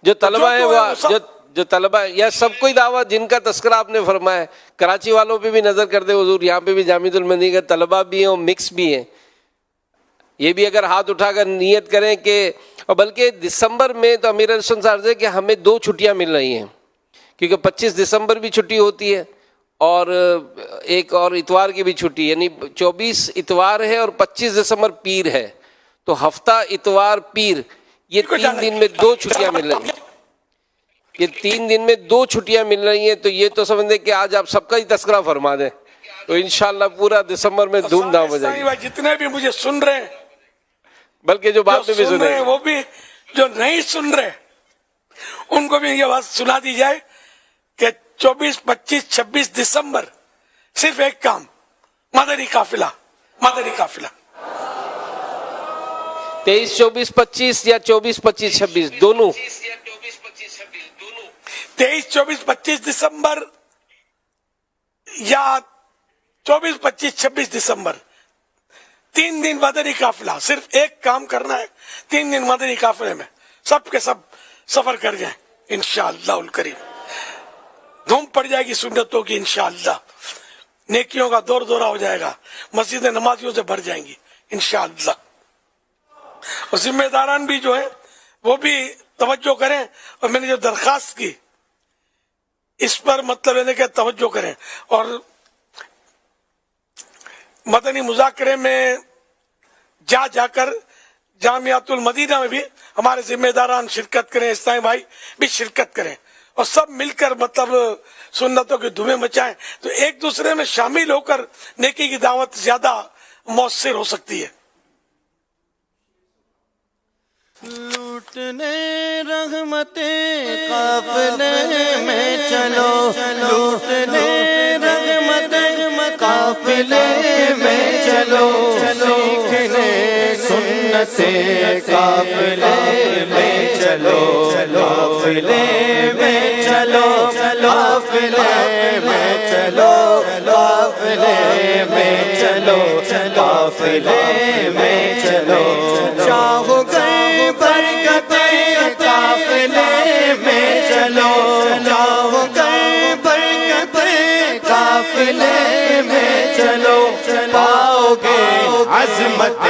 جو طلبہ ہیں وہ جو طلبہ یا سب کوئی دعوت جن کا تذکرہ آپ نے فرمایا. کراچی والوں پہ بھی نظر کر دے حضور، یہاں پہ بھی جامعۃ المدینہ کے طلبہ بھی ہیں اور مکس بھی ہیں. یہ بھی اگر ہاتھ اٹھا کر نیت کریں کہ، اور بلکہ دسمبر میں تو امیر علیہ السلام عرض ہے کہ ہمیں 2 چھٹیاں مل رہی ہیں، کیونکہ 25 دسمبر بھی چھٹی ہوتی ہے اور ایک اور اتوار کی بھی چھٹی، یعنی 24 اتوار ہے اور 25 دسمبر پیر ہے. تو ہفتہ اتوار پیر یہ 3 دن میں 2 چھٹیاں مل رہی ہیں. یہ 3 دن میں 2 چھٹیاں مل رہی ہیں. تو یہ تو سمجھ کہ آج آپ سب کا ہی تذکرہ فرما دیں تو انشاءاللہ پورا دسمبر میں دھوم دھام ہو جائے گی. جتنے بھی مجھے سن رہے ہیں، بلکہ جو بات بھی سن رہے ہیں، وہ بھی جو نہیں سن رہے ان کو بھی یہ بات سنا دی جائے کہ 24، 25، 26 دسمبر صرف ایک کام، مدنی قافلہ. مدنی قافلہ 23، 24، 25 یا 24، 25، 26 دونوں. 23، 24، 25 دسمبر یا 24، 25، 26 دسمبر 3 دن مدنی قافلہ. صرف ایک کام کرنا ہے، 3 دن مدنی قافلے میں سب کے سب سفر کر جائیں انشاءاللہ الکریم. دھوم پڑ جائے گی سنتوں کی انشاءاللہ. نیکیوں کا دور دورہ ہو جائے گا، مسجدیں نمازیوں سے بھر جائیں گی انشاءاللہ. اور ذمہ داران بھی جو ہیں وہ بھی توجہ کریں. اور میں نے جو درخواست کی اس پر مطلب ہے کہ توجہ کریں اور مدنی مذاکرے میں جا کر جامعۃ المدینہ میں بھی ہمارے ذمہ داران شرکت کریں، اسلامی بھائی بھی شرکت کریں اور سب مل کر مطلب سنتوں کی دھومیں مچائیں. تو ایک دوسرے میں شامل ہو کر نیکی کی دعوت زیادہ مؤثر ہو سکتی ہے. لوٹنے رحمتیں قافلے میں چلو، لوٹنے رحمتیں قافلے میں چلو، سیکھنے سنتیں قافلے میں چلو، قافلے میں چلو، قافلے میں چلو، قافلے میں چلو، قافلے میں چلو. چاہو گئے برکتیں قافلے میں چلو، چاہو گئے برکتیں قافلے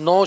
9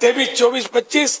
23, 24, 25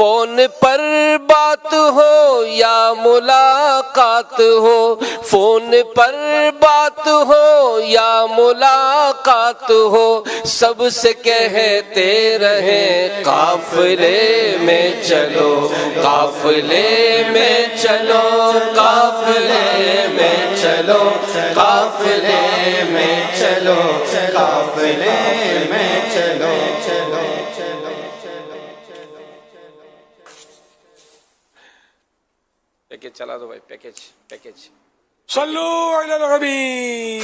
فون پر بات ہو یا ملاقات ہو، فون پر بات ہو یا ملاقات ہو، سب سے کہتے رہیں قافلے میں چلو، قافلے میں چلو، قافلے میں چلو، قافلے میں چلو، قافلے میں چلو، چلو چلو پیکیج چلا دو بھائی، پیکیج صلو علی النبی.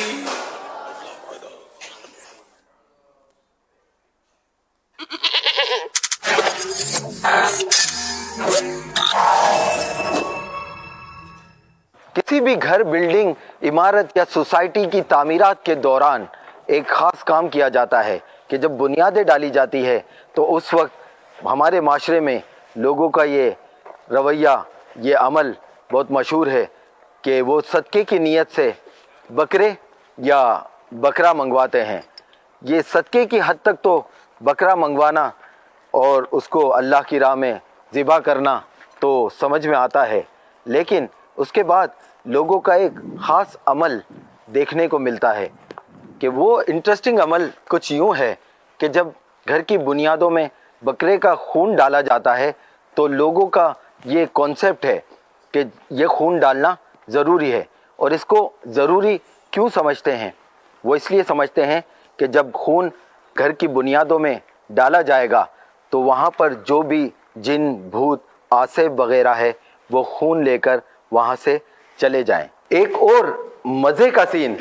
کسی بھی گھر، بلڈنگ، عمارت یا سوسائٹی کی تعمیرات کے دوران ایک خاص کام کیا جاتا ہے کہ جب بنیادیں ڈالی جاتی ہے تو اس وقت ہمارے معاشرے میں لوگوں کا یہ رویہ، یہ عمل بہت مشہور ہے کہ وہ صدقے کی نیت سے بکرے یا بکرا منگواتے ہیں. یہ صدقے کی حد تک تو بکرا منگوانا اور اس کو اللہ کی راہ میں ذبح کرنا تو سمجھ میں آتا ہے، لیکن اس کے بعد لوگوں کا ایک خاص عمل دیکھنے کو ملتا ہے کہ وہ انٹرسٹنگ عمل کچھ یوں ہے کہ جب گھر کی بنیادوں میں بکرے کا خون ڈالا جاتا ہے تو لوگوں کا یہ کانسیپٹ ہے کہ یہ خون ڈالنا ضروری ہے. اور اس کو ضروری کیوں سمجھتے ہیں؟ وہ اس لیے سمجھتے ہیں کہ جب خون گھر کی بنیادوں میں ڈالا جائے گا تو وہاں پر جو بھی جن، بھوت، آسیب وغیرہ ہے وہ خون لے کر وہاں سے چلے جائیں. ایک اور مزے کا سین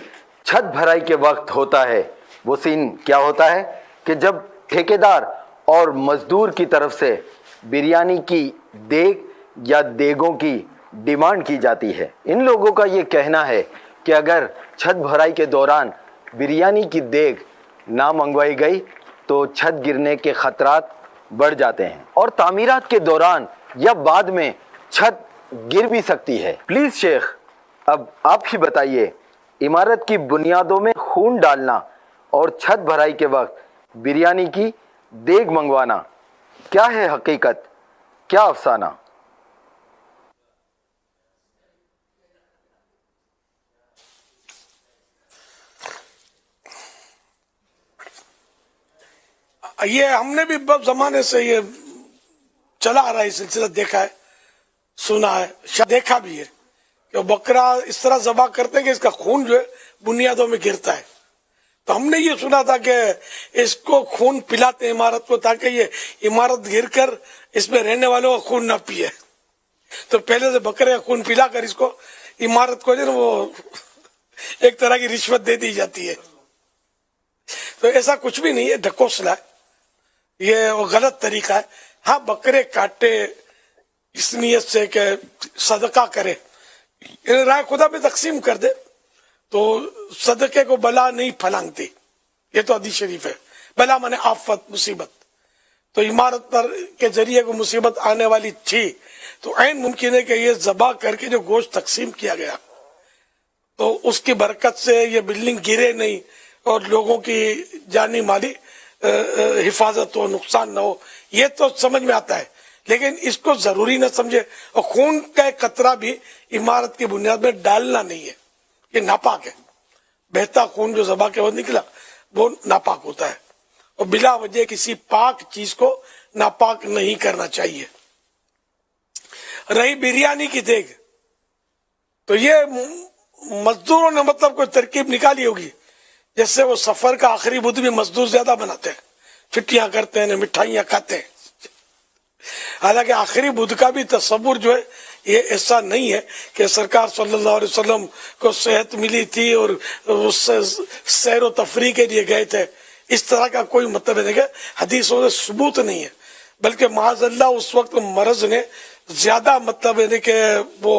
چھت بھرائی کے وقت ہوتا ہے. وہ سین کیا ہوتا ہے کہ جب ٹھیکیدار اور مزدور کی طرف سے بریانی کی دیگ یا دیگوں کی ڈیمانڈ کی جاتی ہے. ان لوگوں کا یہ کہنا ہے کہ اگر چھت بھرائی کے دوران بریانی کی دیگ نہ منگوائی گئی تو چھت گرنے کے خطرات بڑھ جاتے ہیں اور تعمیرات کے دوران یا بعد میں چھت گر بھی سکتی ہے. پلیز شیخ، اب آپ ہی بتائیے، عمارت کی بنیادوں میں خون ڈالنا اور چھت بھرائی کے وقت بریانی کی دیگ منگوانا کیا ہے حقیقت، کیا افسانہ؟ یہ ہم نے بھی بہت زمانے سے یہ چلا آ رہا ہے سلسلہ، دیکھا ہے، سنا ہے، شاید دیکھا بھی ہے کہ بکرا اس طرح ذبح کرتے ہیں کہ اس کا خون جو ہے بنیادوں میں گرتا ہے. تو ہم نے یہ سنا تھا کہ اس کو خون پلاتے ہیں عمارت کو تاکہ یہ عمارت گر کر اس میں رہنے والوں کا خون نہ پیے. تو پہلے سے بکرے کا خون پلا کر اس کو عمارت کو جو وہ ایک طرح کی رشوت دے دی جاتی ہے. تو ایسا کچھ بھی نہیں ہے، ڈھکوسلا ہے، یہ غلط طریقہ ہے. ہاں بکرے کاٹے اس نیت سے کہ صدقہ کرے، رائے خدا پہ تقسیم کر دے تو صدقے کو بلا نہیں پھلانگتی. یہ تو حدیث شریف ہے. بلا مانے آفت، مصیبت. تو عمارت پر کے ذریعے کو مصیبت آنے والی تھی تو عین ممکن ہے کہ یہ ذبح کر کے جو گوشت تقسیم کیا گیا تو اس کی برکت سے یہ بلڈنگ گرے نہیں اور لوگوں کی جانی مالی حفاظت ہو، نقصان نہ ہو. یہ تو سمجھ میں آتا ہے، لیکن اس کو ضروری نہ سمجھے. اور خون کا ایک قطرہ بھی عمارت کی بنیاد میں ڈالنا نہیں ہے، یہ ناپاک ہے. بہتا خون جو ذبح کے وقت نکلا وہ ناپاک ہوتا ہے اور بلا وجہ کسی پاک چیز کو ناپاک نہیں کرنا چاہیے. رہی بریانی کی دیگ، تو یہ مزدوروں نے مطلب کوئی ترکیب نکالی ہوگی. جیسے وہ سفر کا آخری بدھ بھی مزدور زیادہ بناتے ہیں، چھٹیاں کرتے ہیں، مٹھائیاں کھاتے ہیں. حالانکہ آخری بدھ کا بھی تصور جو ہے یہ ایسا نہیں ہے کہ سرکار صلی اللہ علیہ وسلم کو صحت ملی تھی اور اس سیر و تفریح کے لیے گئے تھے. اس طرح کا کوئی مطلب نہیں ہے، حدیثوں سے ثبوت نہیں ہے. بلکہ معاذ اللہ اس وقت مرض نے زیادہ مطلب ہے کہ وہ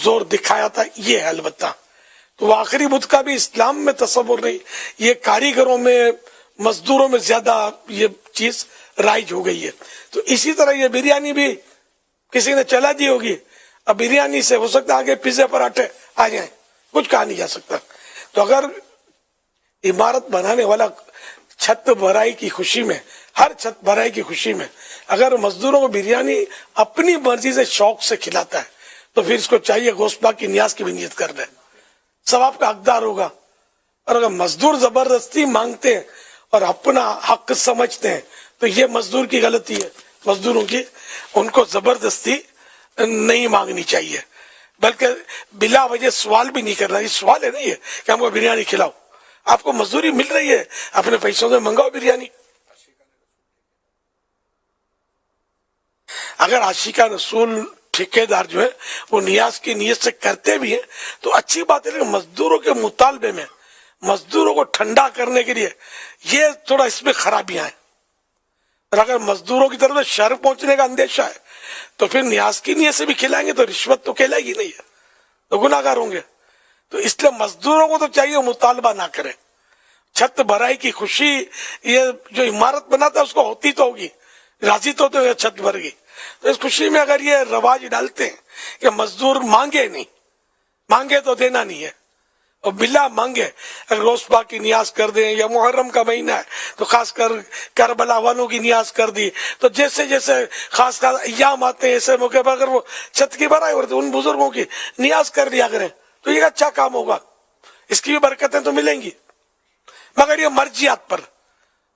زور دکھایا تھا. یہ ہے البتہ تو آخری بدھ کا بھی اسلام میں تصور نہیں. یہ کاریگروں میں، مزدوروں میں زیادہ یہ چیز رائج ہو گئی ہے. تو اسی طرح یہ بریانی بھی کسی نے چلا دی ہوگی. اب بریانی سے ہو سکتا ہے آگے پیزے پراٹھے آ جائیں، کچھ کہا نہیں جا سکتا. تو اگر عمارت بنانے والا چھت بھرائی کی خوشی میں ہر چھت بھرائی کی خوشی میں اگر مزدوروں کو بریانی اپنی مرضی سے شوق سے کھلاتا ہے تو پھر اس کو چاہیے گوشت پاک کی نیاز کی بھی نیت کر لے، ثواب کا حقدار ہوگا. اور اگر مزدور زبردستی مانگتے ہیں اور اپنا حق سمجھتے ہیں تو یہ مزدور کی غلطی ہے. مزدوروں کی ان کو زبردستی نہیں مانگنی چاہیے، بلکہ بلا وجہ سوال بھی نہیں کرنا. یہ سوال ہے نہیں ہے کہ ہم کو بریانی کھلاؤ، آپ کو مزدوری مل رہی ہے، اپنے پیسوں سے منگاؤ بریانی. اگر عاشقان رسول ٹھیکیدار جو ہے وہ نیاز کی نیت سے کرتے بھی ہیں تو اچھی بات ہے، لیکن مزدوروں کے مطالبے میں مزدوروں کو ٹھنڈا کرنے کے لیے یہ تھوڑا اس میں خرابیاں ہیں. اور اگر مزدوروں کی طرف سے شر پہنچنے کا اندیشہ ہے تو پھر نیاز کی نیت سے بھی کھلائیں گے تو رشوت تو کہلائے گی نہیں ہے، تو گناہ گار ہوں گے. تو اس لیے مزدوروں کو تو چاہیے مطالبہ نہ کریں. چھت بھرائی کی خوشی یہ جو عمارت بناتا ہے اس کو ہوتی تو ہوگی، راضی تو ہوتے چھت بھر گئی. تو اس خوشی میں اگر یہ رواج ڈالتے ہیں کہ مزدور مانگے نہیں، مانگے تو دینا نہیں ہے، اور بلا مانگے اگر روز پاک کی نیاز کر دیں، یا محرم کا مہینہ ہے تو خاص کر کربلا والوں کی نیاز کر دی، تو جیسے جیسے خاص ایام آتے ہیں ایسے موقع پر اگر وہ چھت کی بھرائی ہوتی ان بزرگوں کی نیاز کر لیا کریں تو یہ اچھا کام ہوگا، اس کی بھی برکتیں تو ملیں گی. مگر یہ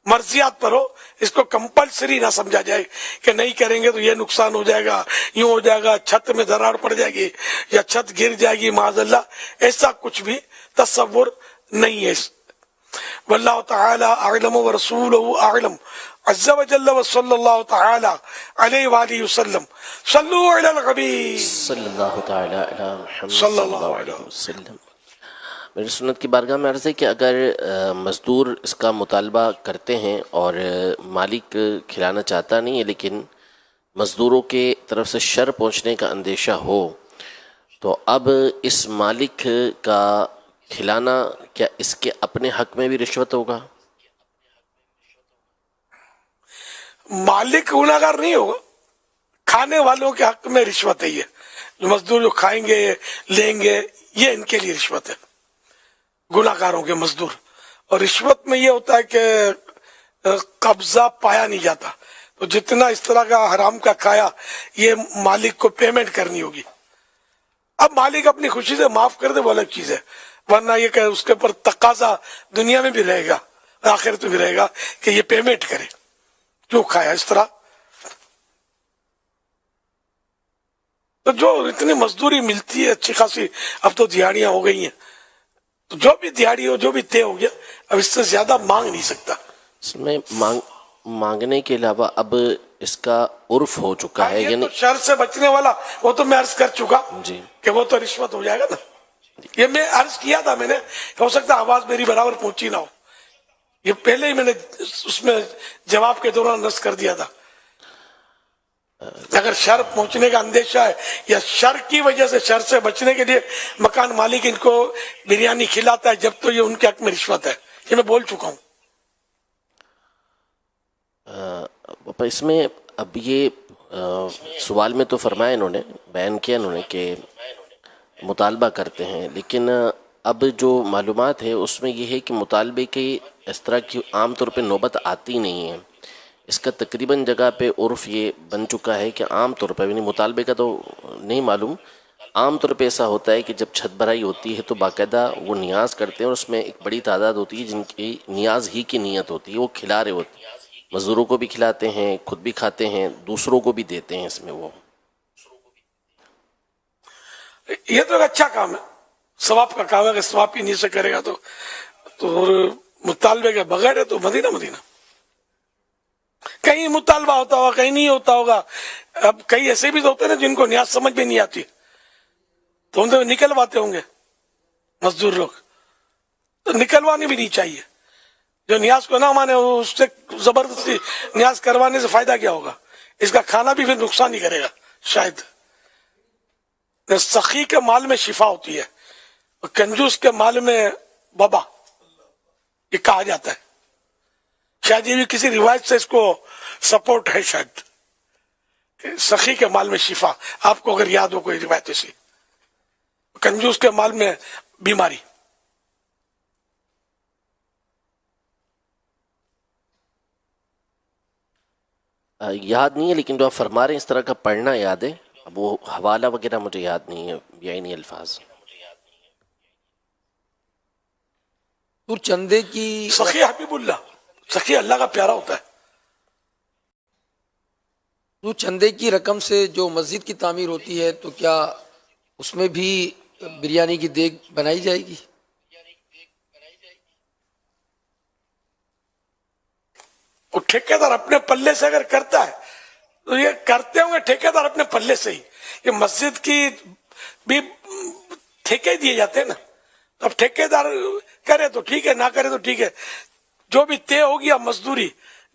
مرضیات پر ہو، اس کو کمپلسری نہ سمجھا جائے کہ نہیں کریں گے تو یہ نقصان ہو جائے گا، یوں ہو جائے گا، چھت میں دراڑ پڑ جائے گی یا چھت گر جائے گی معاذ اللہ. ایسا کچھ بھی تصور نہیں ہے. واللہ تعالی اعلم ورسولہ اعلم عز وجل وصلی اللہ تعالی علیہ وآلہ وسلم. صلو علی النبی صلی اللہ تعالی علی محمد صلی اللہ علیہ وسلم. میری سنت کی بارگاہ میں عرض ہے کہ اگر مزدور اس کا مطالبہ کرتے ہیں اور مالک کھلانا چاہتا نہیں ہے لیکن مزدوروں کے طرف سے شر پہنچنے کا اندیشہ ہو تو اب اس مالک کا کھلانا کیا اس کے اپنے حق میں بھی رشوت ہوگا؟ مالک گناہ گار نہیں ہوگا، کھانے والوں کے حق میں رشوت ہے. یہ جو مزدور جو کھائیں گے لیں گے یہ ان کے لیے رشوت ہے، گناہ گاروں کے مزدور. اور رشوت میں یہ ہوتا ہے کہ قبضہ پایا نہیں جاتا، تو جتنا اس طرح کا حرام کا کھایا یہ مالک کو پیمنٹ کرنی ہوگی. اب مالک اپنی خوشی سے معاف کر دے وہ الگ چیز ہے، ورنہ یہ کہ اس کے پر تقاضا دنیا میں بھی رہے گا آخرت میں بھی رہے گا کہ یہ پیمنٹ کرے، کیوں کھایا اس طرح. تو جو اتنی مزدوری ملتی ہے اچھی خاصی، اب تو دیہڑیاں ہو گئی ہیں، تو جو بھی دیہڑی ہو جو بھی طے ہو گیا اب اس سے زیادہ مانگ نہیں سکتا. اس میں مانگنے کے علاوہ اب اس کا عرف ہو چکا ہے، یعنی شر سے بچنے والا وہ تو میں عرض کر چکا جی کہ وہ تو رشوت ہو جائے گا نا. یہ میں عرض کیا تھا میں نے، ہو سکتا آواز میری برابر پہنچی نہ ہو، یہ پہلے ہی میں نے اس میں جواب کے دوران عرض کر دیا تھا. اگر شر پہنچنے کا اندیشہ ہے یا شر کی وجہ سے شر سے بچنے کے لیے مکان مالک ان کو بریانی کھلاتا ہے جب تو یہ ان کے حق میں رشوت ہے، یہ میں بول چکا ہوں. اس میں اب یہ سوال میں تو فرمایا انہوں نے، بیان کیا انہوں نے کہ مطالبہ کرتے ہیں، لیکن اب جو معلومات ہے اس میں یہ ہے کہ مطالبے کی اس طرح کی عام طور پہ نوبت آتی نہیں ہے. اس کا تقریباً جگہ پہ عرف یہ بن چکا ہے کہ عام طور پہ، یعنی مطالبے کا تو نہیں معلوم، عام طور پہ ایسا ہوتا ہے کہ جب چھت بھرائی ہوتی ہے تو باقاعدہ وہ نیاز کرتے ہیں اور اس میں ایک بڑی تعداد ہوتی ہے جن کی نیاز ہی کی نیت ہوتی ہے، وہ کھلا رہے ہوتے ہیں، مزدوروں کو بھی کھلاتے ہیں، خود بھی کھاتے ہیں، دوسروں کو بھی دیتے ہیں. اس میں وہ یہ تو ایک اچھا کام ہے، ثواب کا کام ہے. اگر ثواب کی نیت سے کرے گا تو مطالبے کے بغیر ہے تو مدینہ کہیں مطالبہ ہوتا ہوگا کہیں نہیں ہوتا ہوگا. اب کئی ایسے بھی تو ہوتے ہیں نا جن کو نیاز سمجھ میں نہیں آتی تو ان سے نکلواتے ہوں گے مزدور لوگ، تو نکلوانی بھی نہیں چاہیے. جو نیاز کو نہ مانے اس سے زبردستی نیاز کروانے سے فائدہ کیا ہوگا؟ اس کا کھانا بھی پھر نقصان ہی کرے گا شاید. سخی کے مال میں شفا ہوتی ہے اور کنجوس کے مال میں وبا، یہ کہا جاتا ہے. شاید یہ بھی کسی روایت سے اس کو سپورٹ ہے شاید کہ سخی کے مال میں شفا. آپ کو اگر یاد ہو کوئی روایت ایسی، کنجوس کے مال میں بیماری. یاد نہیں ہے، لیکن جو آپ فرما رہے ہیں اس طرح کا پڑھنا یاد ہے. اب وہ حوالہ وغیرہ مجھے یاد نہیں ہے، یعنی الفاظ. تو چندے کی سخی حبیب اللہ، سخی اللہ کا پیارا ہوتا ہے. تو چندے کی رقم سے جو مسجد کی تعمیر ہوتی ہے تو کیا اس میں بھی بریانی کی دیگ بنائی جائے گی؟ وہ ٹھیکیدار اپنے پلے سے اگر کرتا ہے تو یہ کرتے ہوں گے ٹھیکیدار اپنے پلے سے ہی. یہ مسجد کی بھی ٹھیکے دیے جاتے ہیں نا، اب ٹھیکیدار کرے تو ٹھیک ہے، نہ کرے تو ٹھیک ہے. جو بھی طے ہو گیا مزدوری،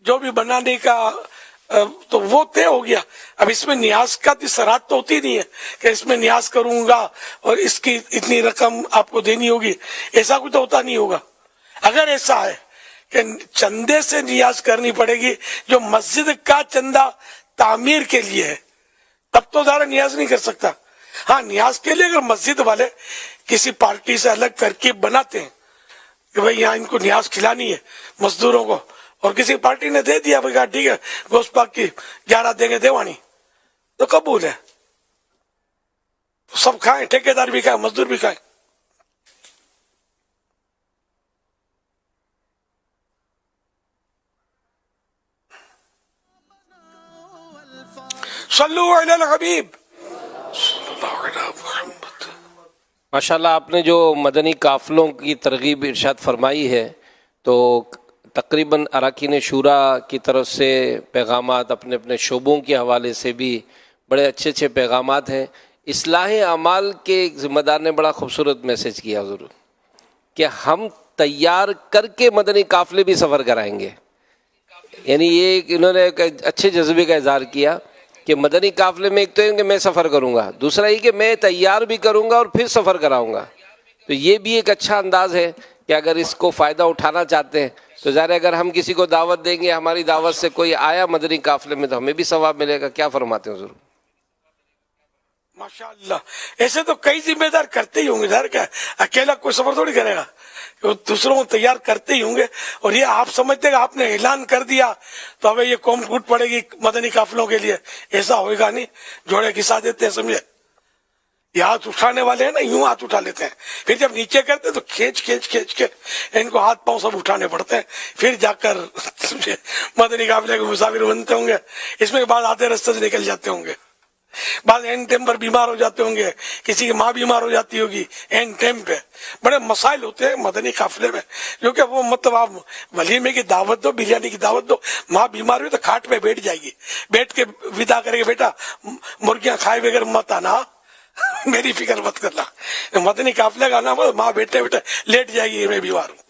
جو بھی بنانے کا تو وہ طے ہو گیا. اب اس میں نیاز کا شرط تو ہوتی نہیں ہے کہ اس میں نیاز کروں گا اور اس کی اتنی رقم آپ کو دینی ہوگی، ایسا کچھ تو ہوتا نہیں ہوگا. اگر ایسا ہے کہ چندے سے نیاز کرنی پڑے گی جو مسجد کا چندہ تعمیر کے لیے ہے، تب تو ذرا نیاز نہیں کر سکتا. ہاں نیاز کے لیے اگر مسجد والے کسی پارٹی سے الگ ترکیب بناتے ہیں کہ بھئی یہاں ان کو نیاز کھلانی ہے مزدوروں کو، اور کسی پارٹی نے دے دیا بھئی ٹھیک ہے گوشت پاک کی 11 دیں گے دیوانی، تو قبول ہے، سب کھائیں، ٹھیکیدار بھی کھائیں، مزدور بھی کھائیں. صلو علی الحبیب. ماشاءاللہ آپ نے جو مدنی قافلوں کی ترغیب ارشاد فرمائی ہے، تو تقریباً اراکین شورا کی طرف سے پیغامات، اپنے اپنے شعبوں کے حوالے سے بھی بڑے اچھے اچھے پیغامات ہیں. اصلاح اعمال کے ذمہ دار نے بڑا خوبصورت میسج کیا حضور کہ ہم تیار کر کے مدنی قافلے بھی سفر کرائیں گے. یعنی یہ انہوں نے ایک اچھے جذبے کا اظہار کیا کہ مدنی قافلے میں ایک تو ہے کہ میں سفر کروں گا، دوسرا یہ کہ میں تیار بھی کروں گا اور پھر سفر کراؤں گا. تو یہ بھی ایک اچھا انداز ہے کہ اگر اس کو فائدہ اٹھانا چاہتے ہیں تو ظاہر اگر ہم کسی کو دعوت دیں گے، ہماری دعوت سے کوئی آیا مدنی قافلے میں تو ہمیں بھی ثواب ملے گا. کیا فرماتے ہیں حضور؟ ماشاءاللہ ایسے تو کئی ذمہ دار کرتے ہی ہوں گے، ظاہر کیا اکیلا کوئی سفر تھوڑی کرے گا، دوسروں کو تیار کرتے ہی ہوں گے. اور یہ آپ سمجھتے ہیں کہ آپ نے اعلان کر دیا تو اب یہ قوم ٹوٹ پڑے گی مدنی قافلوں کے لیے، ایسا ہوئے گا نہیں. جوڑے کسا دیتے ہیں سمجھے، یہ ہاتھ اٹھانے والے ہیں نا یوں ہاتھ اٹھا لیتے ہیں، پھر جب نیچے کرتے ہیں تو کھینچ کھینچ کھینچ کے ان کو ہاتھ پاؤں سب اٹھانے پڑتے ہیں، پھر جا کر سمجھے مدنی قافلے کے مسافر بنتے ہوں گے. اس میں بعد آتے رستے سے نکل جاتے ہوں گے، بعض اینڈ ٹائم پر بیمار ہو جاتے ہوں گے، کسی کی ماں بیمار ہو جاتی ہوگی اینڈ ٹائم پہ. بڑے مسائل ہوتے ہیں مدنی قافلے میں، جو کہ وہ مطلب آپ ولیمے کی دعوت دو، بریانی کی دعوت دو، ماں بیمار ہوئی تو کھاٹ پہ بیٹھ جائے گی، بیٹھ کے ودا کرے گی بیٹا مرغیاں کھائے بغیر مت آنا، میری فکر مت کرنا. مدنی قافلے کا نام ماں بیٹھے بیٹھے لیٹ جائے گی میں بیمار ہوں.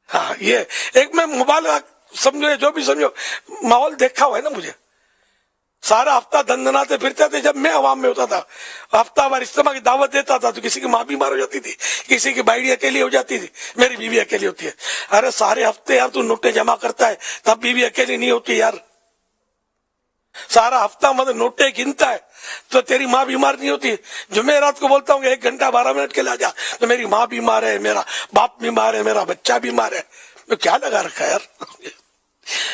ہاں یہ ایک میں مبالغہ سمجھو جو بھی سمجھو ماحول دیکھا ہوا ہے نا مجھے. سارا ہفتہ دندناتے پھرتے تھے جب میں عوام میں ہوتا تھا، ہفتہ بار اجتماع کی دعوت دیتا تھا تو کسی کی ماں بیمار ہو جاتی تھی، کسی کی بائیڑی اکیلی ہو جاتی تھی، میری بیوی اکیلی ہوتی ہے. ارے سارے ہفتے یار تو نوٹیں جمع کرتا ہے تب بیوی اکیلی نہیں ہوتی یار. سارا ہفتہ مطلب نوٹیں گنتا ہے تو تیری ماں بیمار نہیں ہوتی. جمعرات کو بولتا ہوں کہ 1 گھنٹہ 12 منٹ کے لیے آ جا، تو میری ماں بیمار ہے، میرا باپ بیمار ہے، میرا بچہ بیمار ہے. تو کیا لگا رکھا ہے یار؟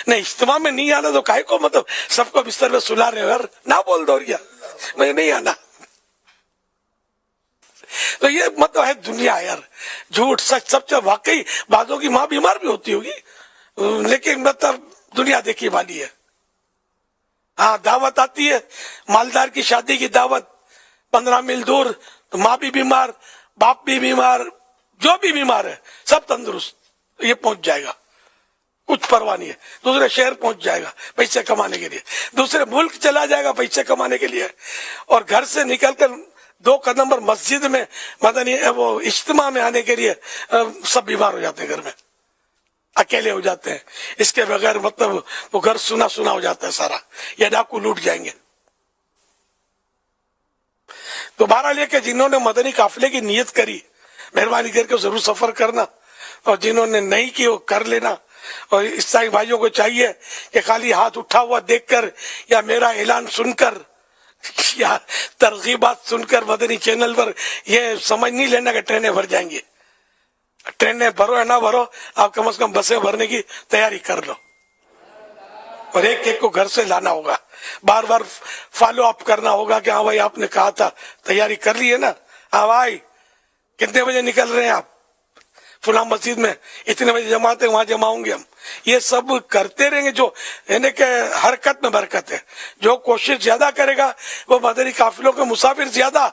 نہیں اجتماع میں نہیں آنا تو کائے کو مطلب سب کو بستر پہ سلا رہے ہو یار، نہ بول دو کیا مجھے نہیں آنا. تو یہ مطلب ہے دنیا یار، جھوٹ سچ سب سے. واقعی بعضوں کی ماں بیمار بھی ہوتی ہوگی لیکن مطلب دنیا دیکھی والی ہے. ہاں دعوت آتی ہے، مالدار کی شادی کی دعوت 15 میل دور، تو ماں بھی بیمار، باپ بھی بیمار، جو بھی بیمار ہے سب تندرست، یہ پہنچ جائے گا، کچھ پرواہ نہیں ہے. دوسرے شہر پہنچ جائے گا پیسے کمانے کے لیے، دوسرے ملک چلا جائے گا پیسے کمانے کے لیے، اور گھر سے نکل کر 2 قدم پر مسجد میں مدنی وہ اجتماع میں آنے کے لیے سب بیمار ہو جاتے ہیں، گھر میں اکیلے ہو جاتے ہیں. اس کے بغیر مطلب وہ گھر سنا سنا ہو جاتا ہے سارا، یا ڈاکو لوٹ جائیں گے. تو بہرحال یہ کہ جنہوں نے مدنی قافلے کی نیت کری مہربانی کر کے ضرور سفر کرنا، اور جنہوں نے نہیں کی وہ کر لینا. اور عیسائی بھائیوں کو چاہیے کہ خالی ہاتھ اٹھا ہوا دیکھ کر یا میرا اعلان سن کر یا ترغیبات سن کر مدنی چینل پر یہ سمجھ نہیں لینا کہ ٹرینیں بھر جائیں گی. ٹرینیں بھرو یا نہ بھرو، آپ کم از کم بسیں بھرنے کی تیاری کر لو. اور ایک ایک کو گھر سے لانا ہوگا, بار بار فالو اپ کرنا ہوگا کہ ہاں بھائی آپ نے کہا تھا, تیاری کر لی ہے نا, ہاں بھائی کتنے بجے نکل رہے ہیں آپ, فلاں مسجد میں اتنے بجے جماعت ہے, وہاں جمع ہوں گے ہم. یہ سب کرتے رہیں گے, جو یعنی کہ حرکت میں برکت ہے. جو کوشش زیادہ کرے گا وہ مدنی قافلوں کے مسافر زیادہ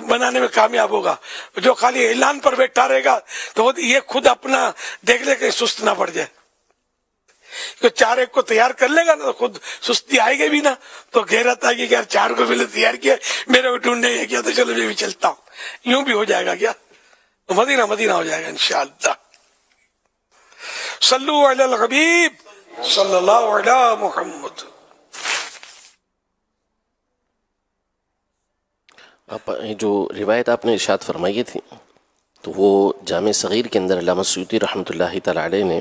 بنانے میں کامیاب ہوگا. جو خالی اعلان پر بیٹھا رہے گا تو یہ خود اپنا دیکھ لے کہ سست نہ پڑ جائے. چار ایک کو تیار کر لے گا نا تو خود سستی آئے گی بھی نا, تو غیرت آئے گی کہ یار چار کو میں نے تیار کیا, میرے کو ڈھونڈنے کیا تو چلو میں بھی چلتا ہوں. یوں بھی ہو جائے گا کیا, تو مدینہ مدینہ ہو جائے گا انشاءاللہ. صلو علی الحبیب صلی اللہ علی محمد. آپ جو روایت آپ نے ارشاد فرمائی تھی تو وہ جامع صغیر کے اندر علامہ سیوطی رحمۃ اللہ تعالی علیہ نے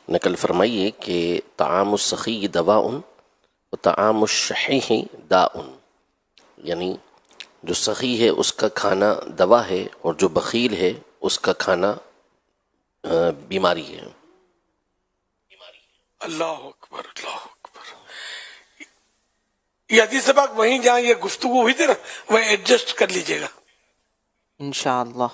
نقل فرمائی ہے کہ طعام السخی دواء و طعام الشحیح داء, یعنی جو سخی ہے اس کا کھانا دوا ہے اور جو بخیل ہے اس کا کھانا بیماری ہے. اللہ اکبر اللہ اکبر. یہ حدیث پاک وہیں جہاں یہ گفتگو ہوئی تھی نا وہیں ایڈجسٹ کر لیجئے گا انشاءاللہ.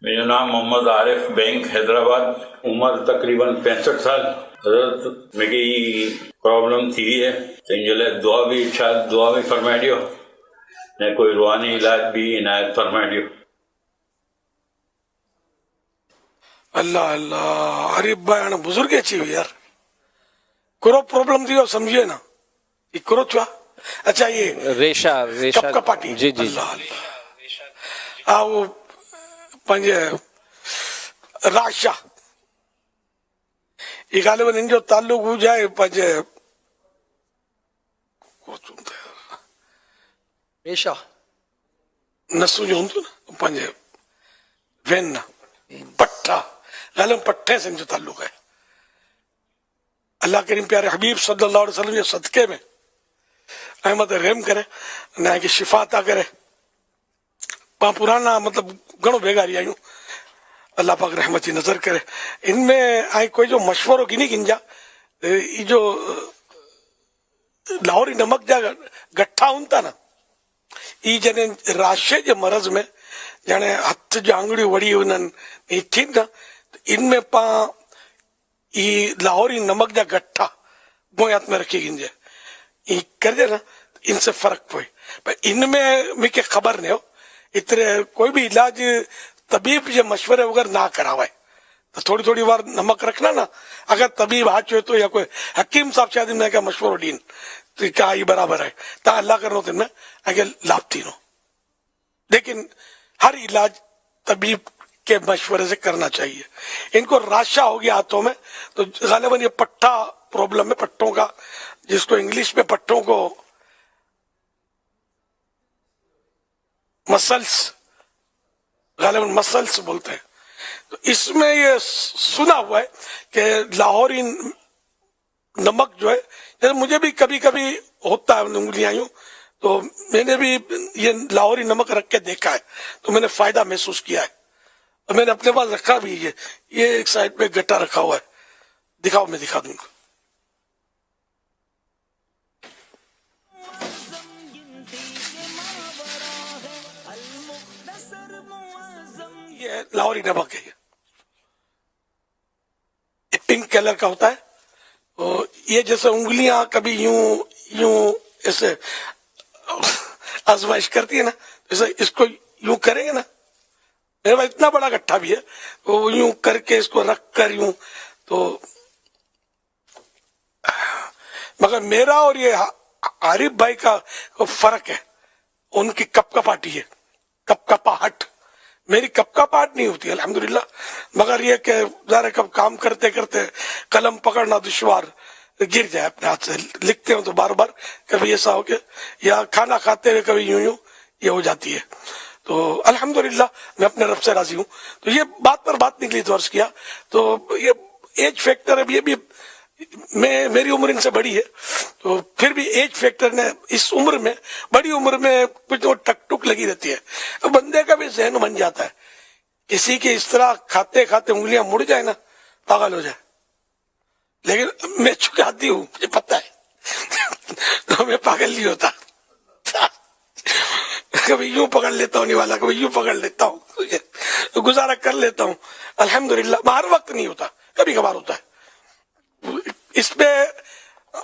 میرا نام محمد عارف, بینک حیدرآباد, عمر تقریباً 65 سال. حضرت میری پرابلم تھی ہے تو انجلے دعا بھی فرمائی دیو نے کوئی روحانی علاج بھی عنایت فرمائی دیو. اللہ اللہ. عارف بھائی بزرگ اچھی ہوئی یار, کرو پرابلم تھی سمجھئے نا, یہ کرو چھوا. اچھا یہ ریشا کپ کا پاٹی. جی جی اللہ اللہ. وہ راشا یہ غالباً ان جو تعلق ہو جائے پنجے ریشا نسو جو ہوں نا پنجے وین پٹھا, غالباً پٹھے سے ان جو تعلق ہے. اللہ کریم پیارے حبیب صلی اللہ علیہ وسلم یہ صدقے میں احمد رحم کرے نہ کہ شفا عطا کرے. پا پرانا مطلب گھنو بھیگا رہی آئیوں, اللہ پاک رحمت جی نظر کرے. ان میں آئی کوئی جو مشورو کی نہیں گنجا, یہ جو لاہوری نمک جا گٹھا ہونتا نا, یہ جنے راشے جو مرض میں جانے ہتھ جو آنگڑی وڑی انہن یہ تھی نا, ان میں پا یہ لاہوری نمک جا گٹھا بویات میں رکھی گنجے یہ کر جائے نا, ان سے فرق پوئے. ان میں مجھے خبر نہیں ہو اتنے کوئی بھی علاج طبیب جو مشورے وغیرہ نہ کراوائے تو تھوڑی تھوڑی بار نمک رکھنا نا. اگر طبیب ہاتھ چوئے تو یا کوئی حکیم صاحب شاید میں کیا مشورہ دین تو کہا یہ برابر ہے تا اللہ کرنو تم میں اگر لاب تینو. لیکن ہر علاج طبیب کے مشورے سے کرنا چاہیے. ان کو راشا ہو گیا ہاتھوں میں تو غالباً یہ پٹھا پرابلم ہے, پٹھوں کا, جس کو انگلش میں پٹھوں کو مسلس غالباً مسلس بولتے ہیں. تو اس میں یہ سنا ہوا ہے کہ لاہوری نمک جو ہے, جیسے مجھے بھی کبھی کبھی ہوتا ہے انگلیاں یوں, تو میں نے بھی یہ لاہوری نمک رکھ کے دیکھا ہے تو میں نے فائدہ محسوس کیا ہے. اور میں نے اپنے پاس رکھا بھی ہے, یہ ایک سائڈ پہ گٹا رکھا ہوا ہے, دکھاؤ میں دکھا دوں گا. یہ لاہوری نمک ہے, یہ پنک کلر کا ہوتا ہے. یہ جیسے انگلیاں کبھی یوں یوں ایسے آزمائش کرتی ہے نا, جیسے اس کو یوں کریں گے نا, میرے پاس اتنا بڑا گٹھا بھی ہے, وہ یوں کر کے اس کو رکھ کر یوں, تو مگر میرا اور یہ عارف بھائی کا فرق ہے. ان کی کپ کا پاٹی ہے, کپ کا پاہٹ. میری کپ کا پاٹ نہیں ہوتی الحمدللہ, مگر یہ کہ ذرا کب کام کرتے کرتے قلم پکڑنا دشوار, گر جائے اپنے ہاتھ سے, لکھتے ہوں تو بار بار کبھی ایسا ہو کہ یا کھانا کھاتے ہوئے کبھی یوں یوں یہ ہو جاتی ہے. تو الحمدللہ میں اپنے رب سے راضی ہوں. تو یہ بات پر بات نکلی تو عرض کیا, تو یہ ایج فیکٹر ہے, یہ بھی میری عمر ان سے بڑی ہے, تو پھر بھی ایج فیکٹر نے اس عمر میں, بڑی عمر میں کچھ ٹک ٹک لگی رہتی ہے. بندے کا بھی ذہن بن جاتا ہے کسی کی اس طرح کھاتے کھاتے انگلیاں مڑ جائے نا پاگل ہو جائے. لیکن میں چونکہ عادی ہوں مجھے پتہ ہے تو میں پاگل نہیں ہوتا. کبھی یوں پکڑ لیتا ہوں نہیں والا, کبھی یوں پکڑ لیتا ہوں, تو گزارا کر لیتا ہوں الحمدللہ. ہر وقت نہیں ہوتا, کبھی کبھار ہوتا ہے. اس پہ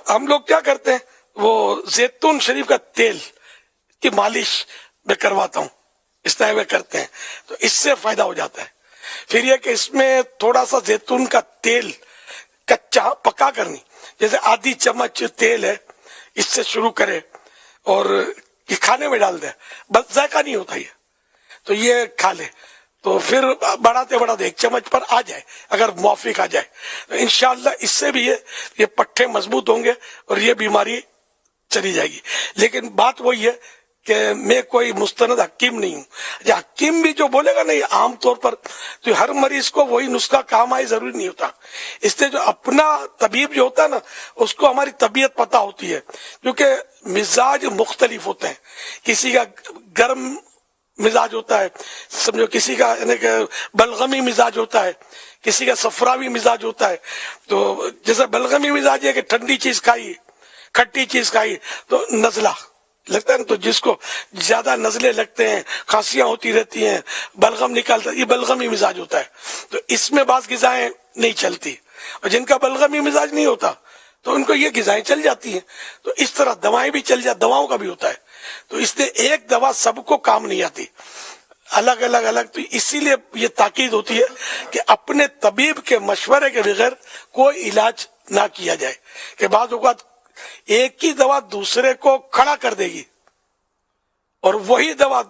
ہم لوگ کیا کرتے ہیں, وہ زیتون شریف کا تیل کی مالش میں کرواتا ہوں, اس طرح میں کرتے ہیں تو اس سے فائدہ ہو جاتا ہے. پھر یہ کہ اس میں تھوڑا سا زیتون کا تیل کچا پکا کرنی, جیسے آدھی چمچ تیل ہے اس سے شروع کرے اور یہ کھانے میں ڈال دے, بس ذائقہ نہیں ہوتا یہ, تو یہ کھا لے تو پھر بڑھاتے بڑھاتے 1 چمچ پر آ جائے, اگر موافق آ جائے تو انشاءاللہ اس سے بھی یہ پٹھے مضبوط ہوں گے اور یہ بیماری چلی جائے گی. لیکن بات وہی ہے کہ میں کوئی مستند حکیم نہیں ہوں. حکیم بھی جو بولے گا نہیں عام طور پر تو ہر مریض کو وہی نسخہ کام آئے ضروری نہیں ہوتا. اس سے جو اپنا طبیب جو ہوتا ہے نا اس کو ہماری طبیعت پتہ ہوتی ہے, کیونکہ مزاج مختلف ہوتے ہیں. کسی کا گرم مزاج ہوتا ہے, سمجھو کسی کا یعنی کہ بلغمی مزاج ہوتا ہے, کسی کا صفراوی مزاج ہوتا ہے. تو جیسے بلغمی مزاج ہے کہ ٹھنڈی چیز کھائی, کھٹی چیز کھائی تو نزلہ لگتا ہے نا, تو جس کو زیادہ نزلے لگتے ہیں, کھانسیاں ہوتی رہتی ہیں, بلغم نکالتا ہے, یہ بلغمی مزاج ہوتا ہے. تو اس میں بعض غذائیں نہیں چلتی, اور جن کا بلغمی مزاج نہیں ہوتا تو ان کو یہ غذائیں چل جاتی ہیں. تو اس طرح دوائیں بھی چل جاتی, دواؤں کا بھی ہوتا ہے. تو اس لیے ایک دوا سب کو کام نہیں آتی, الگ الگ. تو اسی لیے یہ تاکید ہوتی ہے کہ اپنے طبیب کے مشورے کے بغیر کوئی علاج نہ کیا جائے, کہ بعض اوقات ایک ہی دوا دوسرے کو کھڑا کر دے گی اور وہی دوا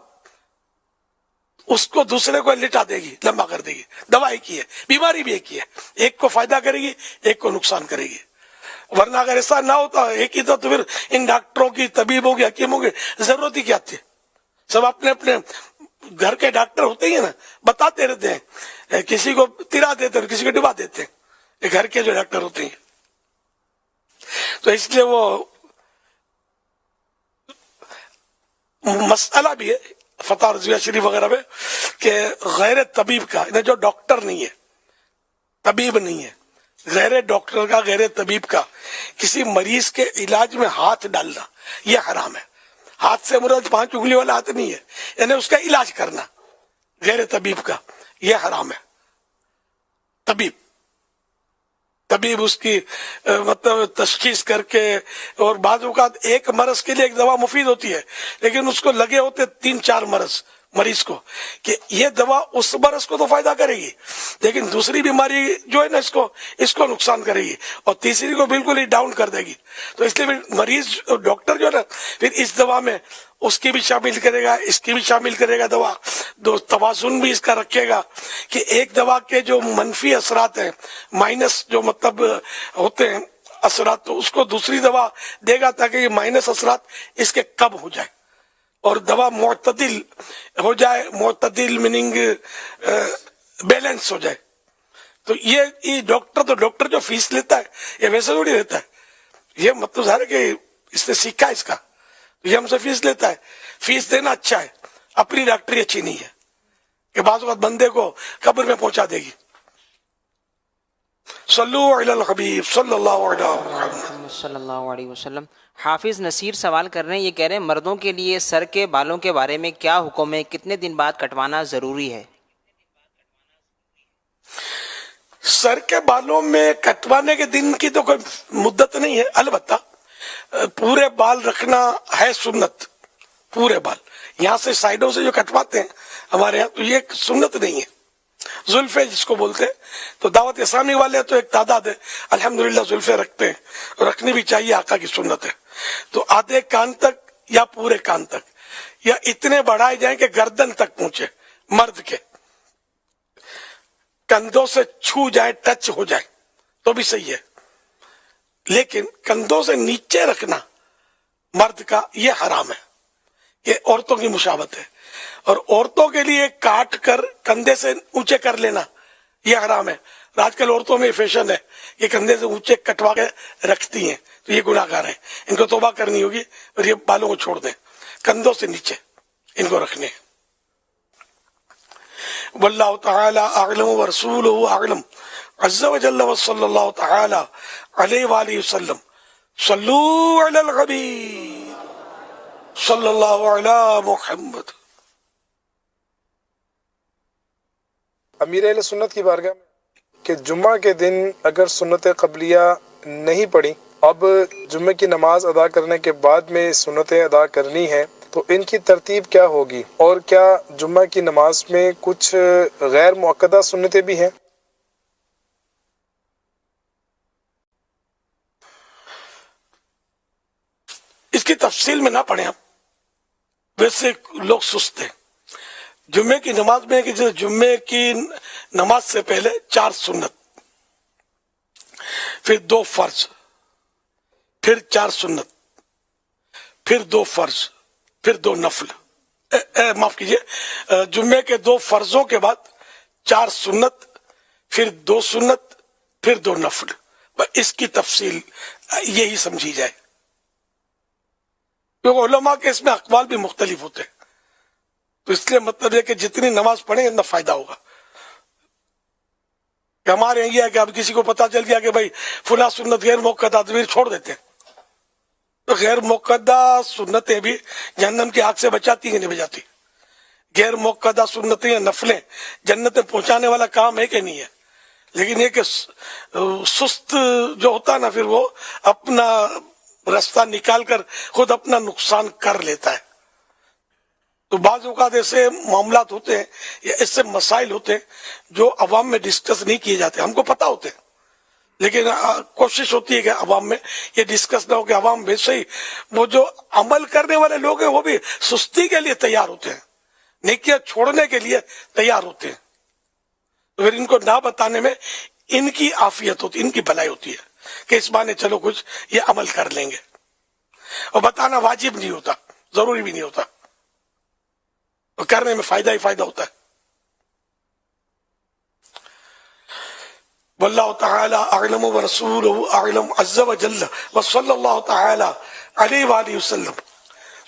اس کو دوسرے کو لٹا دے گی, لمبا کر دے گی. دوا ایک ہی ہے, بیماری بھی ایک ہی ہے, ایک کو فائدہ کرے گی ایک کو نقصان کرے گی. ورنہ اگر ایسا نہ ہوتا ایک ہی تو پھر ان ڈاکٹروں کی, طبیبوں کی, حکیموں کی ضرورت ہی کیا تھی. سب اپنے اپنے گھر کے ڈاکٹر ہوتے ہی ہیں نا, بتاتے رہتے ہیں, کسی کو تیرا دیتے ہیں کسی کو ڈبا دیتے ہیں, یہ گھر کے جو ڈاکٹر ہوتے ہیں. تو اس لیے وہ مسئلہ بھی ہے فتح رضویہ شریف وغیرہ میں کہ غیر طبیب کا, جو ڈاکٹر نہیں ہے, طبیب نہیں ہے, غیر ڈاکٹر کا, غیر طبیب کا کسی مریض کے علاج میں ہاتھ ڈالنا یہ حرام ہے. ہاتھ سے مراد 5 انگلی والا ہاتھ نہیں ہے, یعنی اس کا علاج کرنا غیر طبیب کا یہ حرام ہے. طبیب اس کی مطلب تشخیص کر کے, اور بعض اوقات ایک مرض کے لیے ایک دوا مفید ہوتی ہے لیکن اس کو لگے ہوتے 3-4 مرض مریض کو, کہ یہ دوا اس مرض کو تو فائدہ کرے گی لیکن دوسری بیماری جو ہے نا اس کو نقصان کرے گی, اور تیسری کو بالکل ہی ڈاؤن کر دے گی. تو اس لیے مریض ڈاکٹر جو ہے نا پھر اس دوا میں اس کی بھی شامل کرے گا, اس کی بھی شامل کرے گا دوا, توازن بھی اس کا رکھے گا کہ ایک دوا کے جو منفی اثرات ہیں, مائنس جو مطلب ہوتے ہیں اثرات, تو اس کو دوسری دوا دے گا تاکہ یہ مائنس اثرات اس کے کم ہو جائے اور دوا معتدل ہو جائے. معتدل میننگ بیلنس ہو جائے. تو یہ ڈاکٹر جو فیس لیتا ہے یہ ویسے تھوڑی لیتا ہے, یہ مطلب ظاہر ہے کہ اس نے سیکھا اس کا, یہ ہم سے فیس لیتا ہے. فیس دینا اچھا ہے, اپنی ڈاکٹری اچھی نہیں ہے کہ بعض اوقات بندے کو قبر میں پہنچا دے گی. صلو علی الحبیب صلی اللہ علیہ وسلم. حافظ نصیر سوال کر رہے ہیں, یہ کہہ رہے ہیں مردوں کے لیے سر کے بالوں کے بارے میں کیا حکم ہے, کتنے دن بعد کٹوانا ضروری ہے؟ سر کے بالوں میں کٹوانے کے دن کی تو کوئی مدت نہیں ہے, البتہ پورے بال رکھنا ہے سنت. پورے بال یہاں سے سائڈوں سے جو کٹواتے ہیں ہمارے یہاں, تو یہ سنت نہیں ہے. زلفے جس کو بولتے ہیں, تو دعوت اسلامی والے تو ایک تعداد ہے الحمدللہ زلفے رکھتے ہیں, رکھنی بھی چاہیے, آقا کی سنت ہے. تو آدھے کان تک یا پورے کان تک, یا اتنے بڑھائے جائیں کہ گردن تک پہنچے, مرد کے کندھوں سے چھو جائے, ٹچ ہو جائے تو بھی صحیح ہے. لیکن کندھوں سے نیچے رکھنا مرد کا یہ حرام ہے, یہ عورتوں کی مشابہت ہے. اور عورتوں کے لیے کاٹ کر کندھے سے اونچے کر لینا یہ حرام ہے. آج کل عورتوں میں فیشن ہے یہ کندھے سے اونچے کٹوا کے رکھتی ہیں, تو یہ گناہ گار ہیں, ان کو توبہ کرنی ہوگی اور یہ بالوں کو چھوڑ دیں, کندھوں سے نیچے ان کو رکھنے. واللہ تعالی اعلم ورسولہ اعلم عز وجل وصلی اللہ تعالی علیہ وآلہ وسلم صلو علی الحبیب صلی اللہ علی محمد. امیر اہل سنت کی بارگاہ میں کہ جمعہ کے دن اگر سنت قبلیہ نہیں پڑھی، اب جمعہ کی نماز ادا کرنے کے بعد میں سنتیں ادا کرنی ہیں، تو ان کی ترتیب کیا ہوگی؟ اور کیا جمعہ کی نماز میں کچھ غیر مؤکدہ سنتیں بھی ہیں؟ اس کی تفصیل میں نہ پڑھیں ہم، ویسے لوگ سست ہیں. جمعے کی نماز میں کہ جمعے کی نماز سے پہلے 4 سنت، پھر 2 فرض، پھر 4 سنت، پھر 2 فرض، پھر 2 نفل. معاف کیجئے، جمعے کے 2 فرضوں کے بعد 4 سنت، پھر 2 سنت، پھر 2 نفل. اس کی تفصیل یہی سمجھی جائے، کیونکہ علماء کے اس میں اقوال بھی مختلف ہوتے ہیں. تو اس لیے مطلب ہے کہ جتنی نماز پڑھیں اتنا فائدہ ہوگا. کہ ہمارے یہاں یہ ہے کہ اب کسی کو پتا چل گیا کہ بھائی فلاں سنت غیر موقدہ، تو چھوڑ دیتے ہیں. تو غیر موقدہ سنتیں بھی جہنم کی آگ سے بچاتی ہیں نہیں بچاتی؟ غیر موقدہ سنتیں یا نفلیں جنت میں پہنچانے والا کام ہے کہ نہیں ہے؟ لیکن یہ کہ سست جو ہوتا ہے نا، پھر وہ اپنا راستہ نکال کر خود اپنا نقصان کر لیتا ہے. تو بعض اوقات ایسے معاملات ہوتے ہیں یا ایسے مسائل ہوتے ہیں جو عوام میں ڈسکس نہیں کیے جاتے، ہم کو پتا ہوتے ہیں، لیکن کوشش ہوتی ہے کہ عوام میں یہ ڈسکس نہ ہو، کہ عوام ویسے ہی وہ جو عمل کرنے والے لوگ ہیں وہ بھی سستی کے لیے تیار ہوتے ہیں، نیکیاں چھوڑنے کے لیے تیار ہوتے ہیں. تو پھر ان کو نہ بتانے میں ان کی عافیت ہوتی، ان کی بھلائی ہوتی ہے کہ اس بہانے چلو کچھ یہ عمل کر لیں گے. اور بتانا واجب نہیں ہوتا، ضروری بھی نہیں ہوتا، اور کرنے میں فائدہ ہی فائدہ ہوتا ہے. واللہ تعالی اعلم ورسولہ اعلم عز وجل وصلی اللہ تعالی علیہ وآلہ وسلم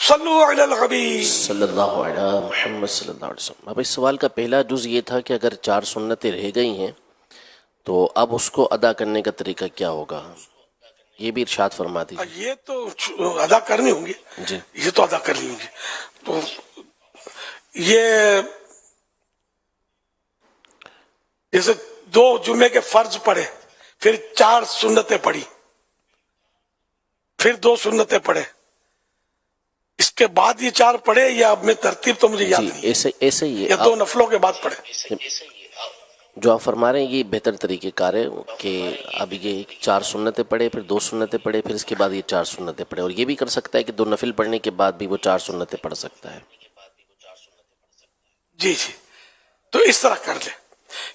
صلو علی الحبیب صلی اللہ علیہ محمد صلی اللہ علیہ وسلم. اب اس سوال کا پہلا جز یہ تھا کہ اگر 4 سنتیں رہ گئی ہیں تو اب اس کو ادا کرنے کا طریقہ کیا ہوگا، یہ بھی ارشاد فرما دیجیے. یہ تو ادا کرنی ہوں گی جی، یہ تو ادا کرنی ہوں گی. تو یہ جیسے 2 جمعے کے فرض پڑھے، پھر 4 سنتیں پڑھی، پھر 2 سنتیں پڑھے، اس کے بعد یہ 4 پڑھے، یا اب میں ترتیب تو مجھے یاد نہیں، ایسے ہی یا 2 نفلوں کے بعد پڑھے. جو آپ فرما رہے ہیں یہ بہتر طریقہ کار ہے کہ اب یہ 4 سنتیں پڑھے، پھر 2 سنتیں پڑھے، پھر اس کے بعد یہ 4 سنتیں پڑھے. اور یہ بھی کر سکتا ہے کہ 2 نفل پڑھنے کے بعد بھی وہ 4 سنتیں پڑھ سکتا ہے. جی جی، تو اس طرح کر لے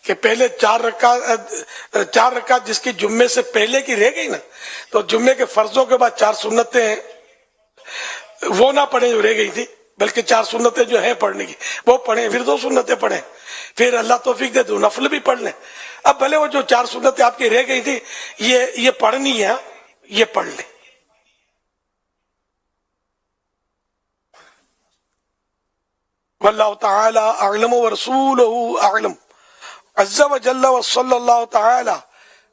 کہ پہلے 4 رکعت جس کی جمعے سے پہلے کی رہ گئی نا، تو جمعے کے فرضوں کے بعد 4 سنتیں وہ نہ پڑھیں جو رہ گئی تھی، بلکہ 4 سنتیں جو ہیں پڑھنے کی وہ پڑھیں، پھر 2 سنتیں پڑھیں، پھر اللہ توفیق دے 2 نفل بھی پڑھ لیں. اب بھلے وہ جو 4 سنتیں آپ کی رہ گئی تھی یہ پڑھنی ہے، یہ پڑھ لیں. واللہ تعالی اعلم ورسولہ اعلم عز وجل وصلی اللہ تعالی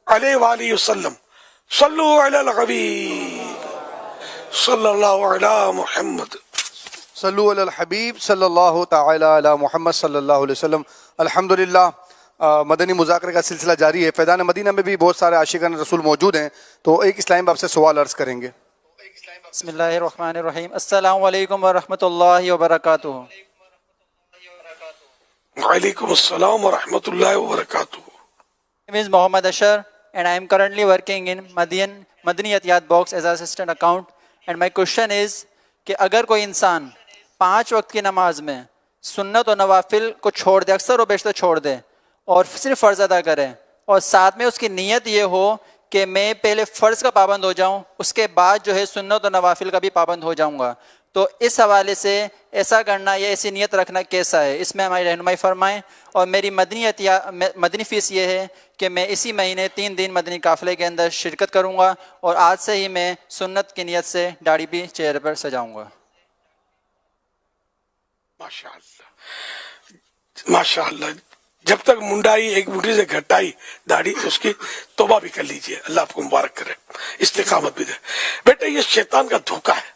علیہ وآلہ وسلم صلو علی الحبیب صلی اللہ علی محمد صلو علی الحبیب صلی اللہ تعالی علی محمد صلی اللہ علیہ وسلم. الحمدللہ مدنی مذاکرے کا سلسلہ جاری ہے. فیضان مدینہ میں بھی بہت سارے عاشقان رسول موجود ہیں، تو ایک اسلام باب سے سوال عرض کریں گے. بسم اللہ الرحمن الرحیم. السلام علیکم ورحمۃ اللہ وبرکاتہ. وعلیکم السلام ورحمۃ اللہ وبرکاتہ. My name is Mohammad Ashar and I am currently working in Madani Atiyat Box as assistant account. And my question is کہ اگر کوئی انسان 5 وقت کی نماز میں سنت و نوافل کو چھوڑ دے، اکثر و بیشتر چھوڑ دے، اور صرف فرض ادا کرے، اور ساتھ میں اس کی نیت یہ ہو کہ میں پہلے فرض کا پابند ہو جاؤں، اس کے بعد جو ہے سنت و نوافل کا بھی پابند ہو جاؤں گا، تو اس حوالے سے ایسا کرنا یا ایسی نیت رکھنا کیسا ہے، اس میں ہماری رہنمائی فرمائیں. اور میری مدنی فیس یہ ہے کہ میں اسی مہینے 3 دن مدنی قافلے کے اندر شرکت کروں گا، اور آج سے ہی میں سنت کی نیت سے داڑھی بھی چہرے پر سجاؤں گا. ماشاءاللہ ماشاءاللہ. جب تک منڈائی ایک منڈی سے گھٹائی داڑھی تو اس کی توبہ بھی کر لیجئے، اللہ آپ کو مبارک کرے، استقامت بھی دے۔ بیٹے یہ شیطان کا دھوکہ ہے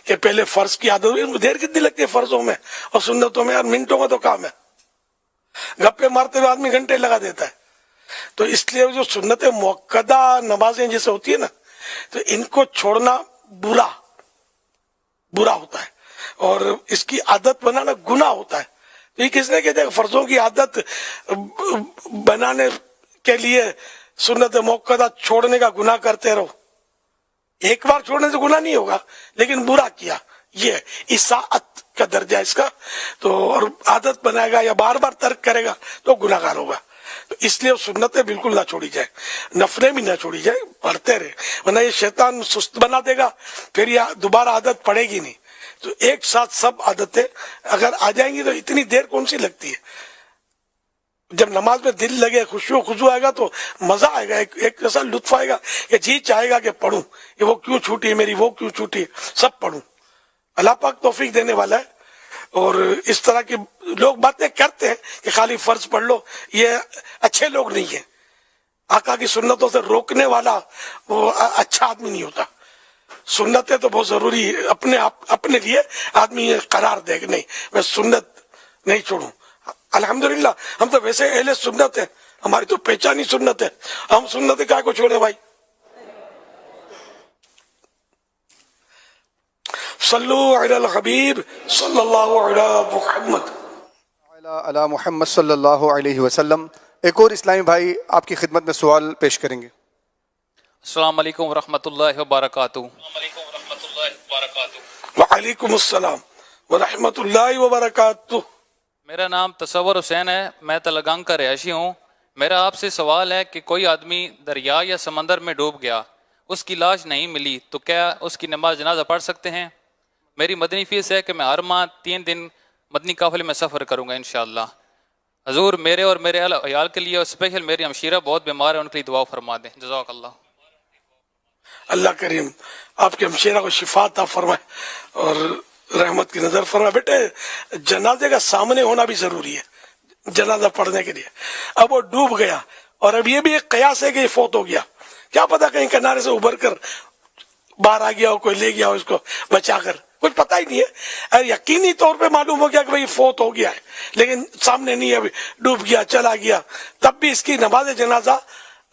کہ پہلے فرض کی عادت ہوئی، دیر کتنی لگتی ہے فرضوں میں اور سنتوں میں، اور منٹوں کا تو کام ہے، گپے مارتے ہوئے آدمی گھنٹے لگا دیتا ہے۔ تو اس لیے جو سنت موقدہ نمازیں جیسے ہوتی ہے نا، تو ان کو چھوڑنا برا ہوتا ہے، اور اس کی عادت بنانا گناہ ہوتا ہے۔ تو یہ کس نے کہتے ہیں فرضوں کی عادت بنانے کے لیے سنت موقدہ چھوڑنے کا گناہ کرتے رہو؟ ایک بار چھوڑنے سے گناہ نہیں ہوگا، لیکن برا کیا، یہ اساءت کا درجہ اس کا، تو اور عادت بنائے گا یا بار بار ترک کرے گا تو گناہ گار ہوگا۔ تو اس لیے سنتیں بالکل نہ چھوڑی جائے، نفلیں بھی نہ چھوڑی جائے، پڑھتے رہے، ورنہ یہ شیطان سست بنا دے گا، پھر یہ دوبارہ عادت پڑے گی نہیں۔ تو ایک ساتھ سب عادتیں اگر آ جائیں گی تو اتنی دیر کون سی لگتی ہے؟ جب نماز میں دل لگے، خشوع و خضوع آئے گا تو مزہ آئے گا، ایک ایسا لطف آئے گا کہ جی چاہے گا کہ پڑھوں، کہ وہ کیوں چھوٹی ہے میری، وہ کیوں چھوٹی ہے، سب پڑھوں۔ اللہ پاک توفیق دینے والا ہے۔ اور اس طرح کی لوگ باتیں کرتے ہیں کہ خالی فرض پڑھ لو، یہ اچھے لوگ نہیں ہیں۔ آقا کی سنتوں سے روکنے والا وہ اچھا آدمی نہیں ہوتا۔ سنتیں تو بہت ضروری ہے، اپنے لیے آدمی یہ قرار دے کہ نہیں میں سنت نہیں چھوڑوں۔ الحمدللہ ہم تو ویسے اہل سنت ہیں، ہماری تو پہچان ہی سنت ہے، ہم سنت کیا کو چھوڑے بھائی؟ صلو علی الحبیب صلی اللہ علی محمد علی محمد صلی اللہ علیہ وسلم۔ ایک اور اسلامی بھائی آپ کی خدمت میں سوال پیش کریں گے۔ السلام علیکم ورحمۃ اللہ وبرکاتہ۔ وعلیکم السلام ورحمۃ اللہ وبرکاتہ۔ میرا نام تصور حسین ہے، میں تلگنگ کا رہائشی ہوں۔ میرا آپ سے سوال ہے کہ کوئی آدمی دریا یا سمندر میں ڈوب گیا، اس کی لاش نہیں ملی، تو کیا اس کی نماز جنازہ پڑھ سکتے ہیں؟ میری مدنی فیس ہے کہ میں ہر ماہ 3 دن مدنی قافلے میں سفر کروں گا انشاءاللہ۔ حضور میرے اور میرے عیال کے لیے، اور اسپیشل میری ہمشیرہ بہت بیمار ہے، ان کے لیے دعا فرما دیں، جزاک اللہ۔ اللہ کریم آپ کے ہمشیرہ کو شفا عطا فرمائے اور رحمت کی نظر فرمائے۔ بیٹے جنازے کا سامنے ہونا بھی ضروری ہے جنازہ پڑھنے کے لیے۔ اب وہ ڈوب گیا، اور اب یہ بھی ایک قیاس ہے کہ یہ فوت ہو گیا، کیا پتا کہیں کنارے سے ابھر کر باہر آ گیا ہو، کوئی لے گیا ہو اس کو بچا کر، کچھ پتہ ہی نہیں ہے۔ اگر یقینی طور پہ معلوم ہو گیا کہ بھئی فوت ہو گیا ہے، لیکن سامنے نہیں ہے، ابھی ڈوب گیا چلا گیا، تب بھی اس کی نماز جنازہ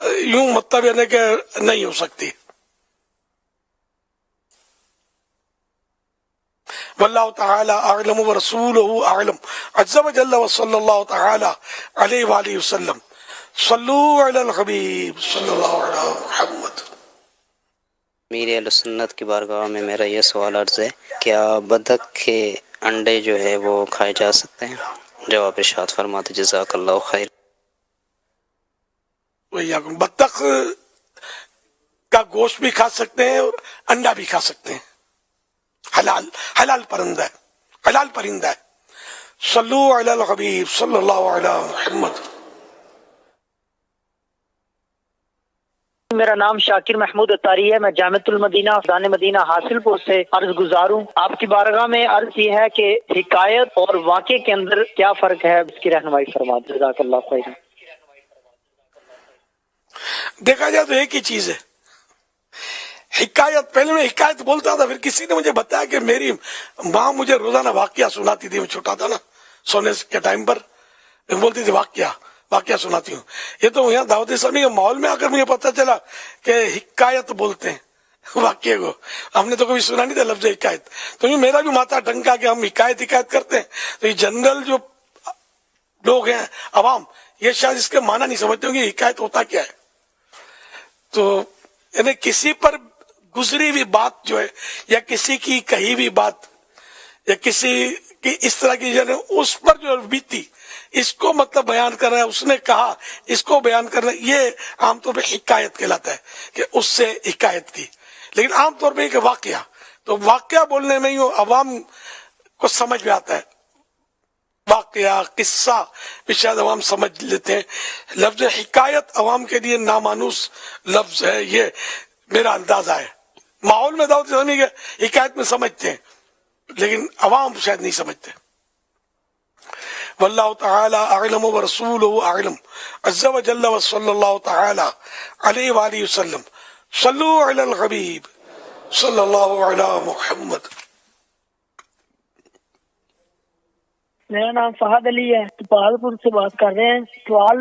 یوں مطلب یعنی کہ نہیں ہو سکتی۔ واللہ تعالی اعلم ورسولہ اعلم، عز وجل وصلی اللہ تعالی علیہ وآلہ وسلم۔ صلو علی الحبیب صلی اللہ علیہ محمد۔ میرے اہل سنت کی بارگاہ میں میرا یہ سوال عرض ہے، کیا بطخ کے انڈے جو ہے وہ کھائے جا سکتے ہیں؟ جواب ارشاد فرماتے جزاک اللہ خیر۔ بطخ کا گوشت بھی کھا سکتے ہیں اور انڈا بھی کھا سکتے ہیں، حلال پرندہ ہے، حلال پرندہ ہے۔ صلو علی الحبیب صلی اللہ علیہ محمد۔ میرا نام شاکر محمود اتاری ہے، میں جامعۃ المدینہ فیضان مدینہ حاصل پور سے عرض گزار ہوں۔ آپ کی بارگاہ میں عرض یہ ہے کہ حکایت اور واقعے کے اندر کیا فرق ہے، اس کی رہنمائی فرما دیں، جزاک اللہ خیر۔ دیکھا جائے تو ایک ہی چیز ہے، حکایت۔ پہلے میں حکایت بولتا تھا، پھر کسی نے مجھے بتایا کہ میری ماں مجھے روزانہ واقعہ سناتی تھی، میں چھوٹا تھا نا، سونے کے ٹائم پر بولتی تھی واقعہ سناتی ہوں۔ یہ تو یہاں دعوت اسلامی کے ماحول میں آ کر مجھے پتہ چلا کہ حکایت بولتے ہیں واقعے کو، ہم نے تو کبھی سنا نہیں تھا لفظ حکایت۔ تو یہ میرا بھی ماتا ڈنکا کہ ہم حکایت کرتے ہیں، تو یہ جنرل جو لوگ ہیں عوام، یہ شاید اس کے معنی نہیں سمجھتے ہوں کہ حکایت ہوتا کیا ہے۔ تو یعنی کسی پر گزری ہوئی بات جو ہے، یا کسی کی کہی ہوئی بات، یا کسی کی اس طرح کی یعنی اس پر جو بیتی، اس کو مطلب بیان کرنا ہے، اس نے کہا اس کو بیان کرنا، یہ عام طور پہ حکایت کہلاتا ہے کہ اس سے حکایت کی۔ لیکن عام طور پہ کہ واقعہ، تو واقعہ بولنے میں یوں عوام کو سمجھ میں آتا ہے، واقعہ قصہ بھی شاید عوام سمجھ لیتے ہیں۔ لفظ حکایت عوام کے لیے نامانوس لفظ ہے، یہ میرا اندازہ ہے۔ ماحول میں دعوت اسلامی کے حکایت میں سمجھتے ہیں، لیکن عوام شاید نہیں سمجھتے۔ واللہ تعالی اعلم ورسولہ اعلم عز وجل وصلی اللہ تعالی علیہ وآلہ وسلم صلو علی الحبیب صلی اللہ علی محمد. میرا نام فہد علی ہے، پال سے بات کر رہے ہیں. سوال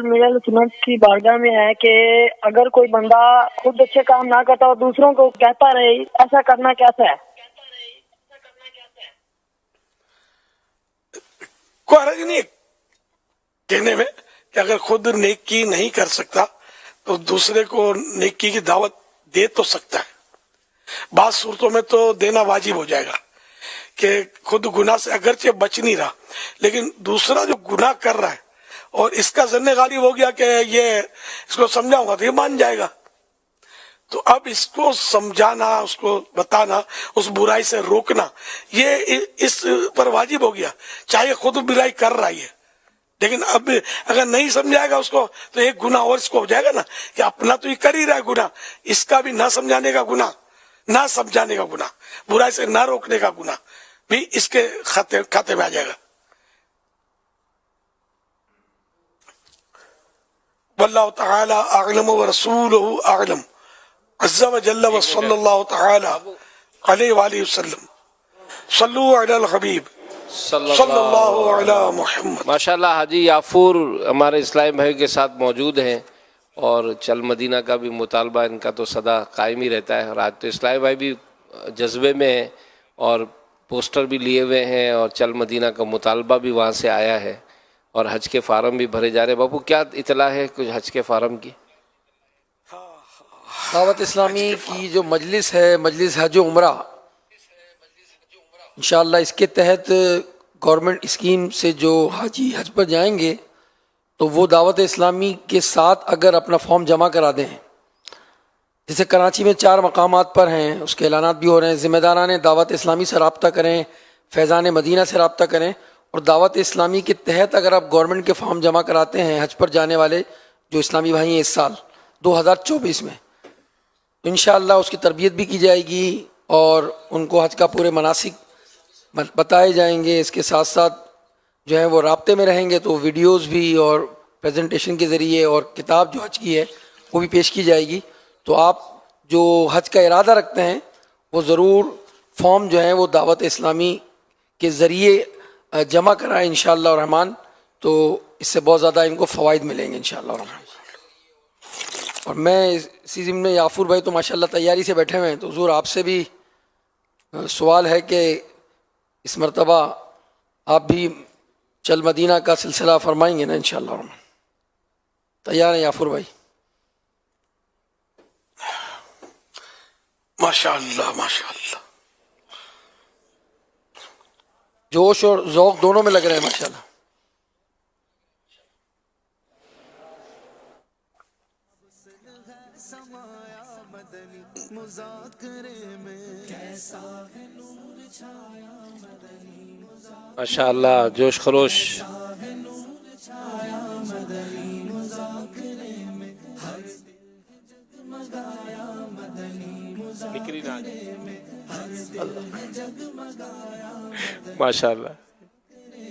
میرے سنت کی بارگاہ میں ہے کہ اگر کوئی بندہ خود اچھے کام نہ کرتا اور دوسروں کو کہتا رہے، ایسا کرنا کیسا ہے؟ کوئی حرج نہیں کہنے میں کہ اگر خود نیکی نہیں کر سکتا تو دوسرے کو نیکی کی دعوت دے تو سکتا ہے. بعض صورتوں میں تو دینا واجب ہو جائے گا کہ خود گناہ سے اگرچہ بچ نہیں رہا لیکن دوسرا جو گناہ کر رہا ہے اور اس کا ظن غالب ہو گیا کہ یہ اس کو سمجھاؤں گا تو یہ مان جائے گا، تو اب اس کو سمجھانا، اس کو بتانا، اس برائی سے روکنا یہ اس پر واجب ہو گیا، چاہے خود برائی کر رہا ہے. لیکن اب اگر نہیں سمجھائے گا اس کو تو ایک گناہ اور اس کو ہو جائے گا نا کہ اپنا تو یہ کر ہی رہا ہے گناہ، اس کا بھی نہ سمجھانے کا گناہ، نہ سمجھانے کا گناہ، برائی سے نہ روکنے کا گناہ بھی اس کے کھاتے میں آ جائے گا. واللہ تعالی اعلم ورسولہ اعلم عز وجل وصلی اللہ تعالی علیہ وآلہ وسلم صلو علی الحبیب صلی اللہ علی محمد. ماشاءاللہ حاجی یافور ہمارے اسلامی بھائی کے ساتھ موجود ہیں اور چل مدینہ کا بھی مطالبہ ان کا تو سدا قائم ہی رہتا ہے، اور آج تو اسلامی بھائی بھی جذبے میں ہیں اور پوسٹر بھی لیے ہوئے ہیں اور چل مدینہ کا مطالبہ بھی وہاں سے آیا ہے اور حج کے فارم بھی بھرے جا رہے ہیں. باپو کیا اطلاع ہے کچھ حج کے فارم کی؟ دعوت اسلامی کی جو مجلس ہے، مجلس حج و عمرہ، انشاءاللہ اس کے تحت گورنمنٹ اسکیم سے جو حاجی حج پر جائیں گے تو وہ دعوت اسلامی کے ساتھ اگر اپنا فارم جمع کرا دیں، جیسے کراچی میں 4 مقامات پر ہیں، اس کے اعلانات بھی ہو رہے ہیں، ذمہ داران دعوت اسلامی سے رابطہ کریں، فیضان مدینہ سے رابطہ کریں، اور دعوت اسلامی کے تحت اگر آپ گورنمنٹ کے فارم جمع کراتے ہیں حج پر جانے والے جو اسلامی بھائی ہیں اس سال 2024 میں، تو انشاءاللہ اس کی تربیت بھی کی جائے گی اور ان کو حج کا پورے مناسک بتائے جائیں گے. اس کے ساتھ ساتھ جو ہیں وہ رابطے میں رہیں گے تو ویڈیوز بھی اور پریزنٹیشن کے ذریعے اور کتاب جو حج کی ہے وہ بھی پیش کی جائے گی. تو آپ جو حج کا ارادہ رکھتے ہیں وہ ضرور فارم جو ہیں وہ دعوت اسلامی کے ذریعے جمع کرائیں انشاءاللہ الرحمن، تو اس سے بہت زیادہ ان کو فوائد ملیں گے انشاءاللہ الرحمن. اور میں اسی ضمن میں یافور بھائی تو ماشاءاللہ تیاری سے بیٹھے ہوئے ہیں، تو حضور آپ سے بھی سوال ہے کہ اس مرتبہ آپ بھی چل مدینہ کا سلسلہ فرمائیں گے نا انشاءاللہ الرحمن؟ تیار ہیں یافور بھائی؟ ماشاءاللہ ماشاءاللہ، جوش اور ذوق دونوں میں لگ رہے ہیں ماشاءاللہ. ماشاءاللہ جوش خروش. ماشاءاللہ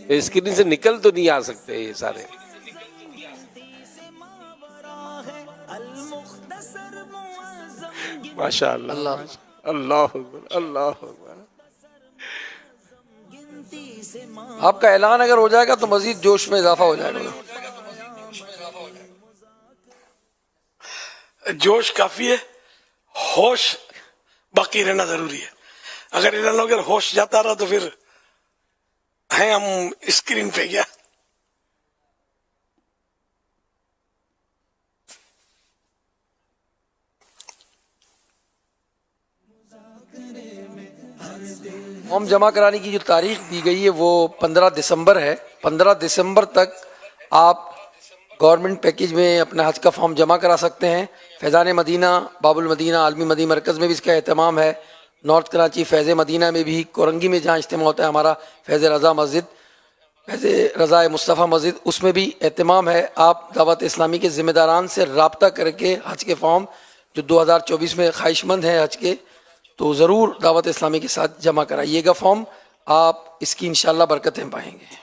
اسکرین سے نکل تو نہیں آ سکتے یہ سارے. ماشاءاللہ اللہ اکبر اللہ اکبر. آپ کا اعلان اگر ہو جائے گا تو مزید جوش میں اضافہ ہو جائے گا. جوش کافی ہے، ہوش باقی رہنا ضروری ہے. اگر اعلان اگر ہوش جاتا رہا تو پھر ہیں ہم اسکرین پہ گیا. فارم جمع کرانے کی جو تاریخ دی گئی ہے وہ 15 دسمبر ہے. 15 دسمبر تک آپ گورنمنٹ پیکیج میں اپنا حج کا فارم جمع کرا سکتے ہیں. فیضان مدینہ، باب المدینہ عالمی مدینہ مرکز میں بھی اس کا اہتمام ہے. نارتھ کراچی فیض مدینہ میں بھی، کورنگی میں جہاں اجتماع ہوتا ہے ہمارا فیض رضا مسجد، فیض رضا مصطفیٰ مسجد، اس میں بھی اہتمام ہے. آپ دعوت اسلامی کے ذمہ داران سے رابطہ کر کے حج کے فارم جو 2024 میں خواہش مند ہیں حج کے، تو ضرور دعوت اسلامی کے ساتھ جمع کرائیے گا فارم. آپ اس کی انشاءاللہ برکتیں پائیں گے.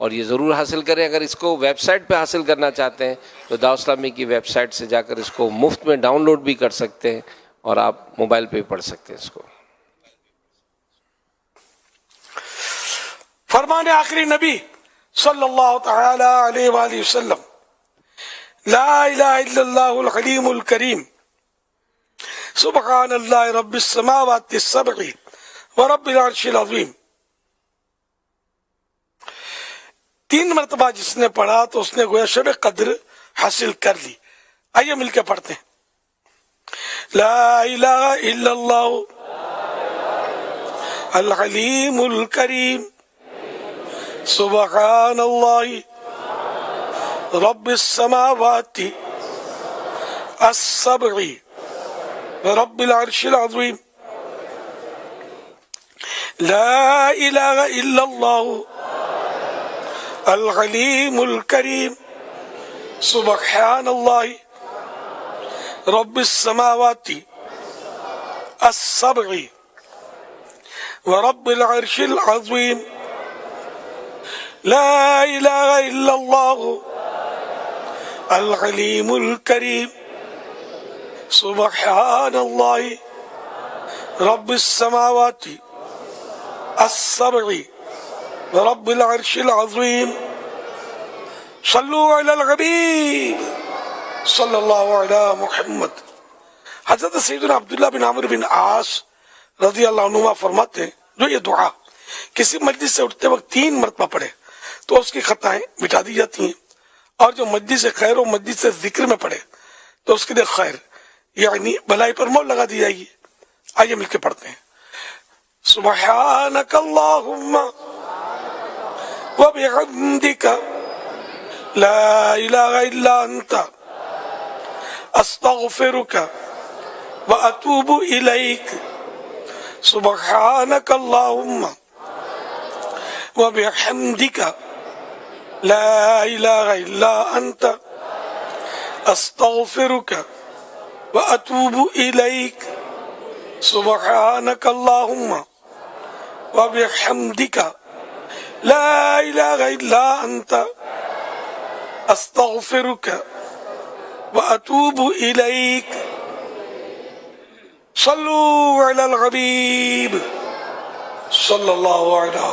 اور یہ ضرور حاصل کریں. اگر اس کو ویب سائٹ پہ حاصل کرنا چاہتے ہیں تو دعوت اسلامی کی ویب سائٹ سے جا کر اس کو مفت میں ڈاؤن لوڈ بھی کر سکتے ہیں اور آپ موبائل پہ پڑھ سکتے ہیں اس کو. فرمان آخری نبی صلی اللہ تعالی علیہ وآلہ وسلم، لا الہ الا اللہ الحلیم الکریم، سبحان اللہ رب السماوات السبع ورب العرش العظیم. 3 مرتبہ جس نے پڑھا تو اس نے گویا شب قدر حاصل کر لی. آئیے مل کے پڑھتے ہیں. لا الہ الا اللہ الحلیم الکریم، سبحان اللہ رب السماوات السبع ورب العرش العظیم. لا الہ الا اللہ الحلیم الکریم، سبحان اللہ رب السماوات السبع ورب العرش العظیم. لا الہ الا اللہ الحلیم الکریم، سبحان اللہ رب السماوات السبع ورب العرش العظیم. صلوا علی الحبیب صلی اللہ علی محمد. حضرت سیدنا عبداللہ بن عمرو بن عاص رضی اللہ عنہما فرماتے ہیں جو یہ دعا کسی مجلس سے اٹھتے وقت 3 مرتبہ پڑھے تو اس کی خطائیں مٹا دی جاتی ہیں، اور جو مجلس سے خیر و مجلس سے ذکر میں پڑھے تو اس کے لیے خیر یعنی بھلائی پر مول لگا دی جائے گی. آئیے مل کے پڑھتے ہیں. سبحانک اللہم وبحمدک لا الہ الا انت استغفرک واتوب الیک. سبحانک اللہم وبحمدک لا الہ الا انت استغفرک واتوب الیک. سبحانک اللہم وبحمدک لا الہ الا انت استغفرک واتوب الیک. صلوا علی الحبیب صلی اللہ علیہ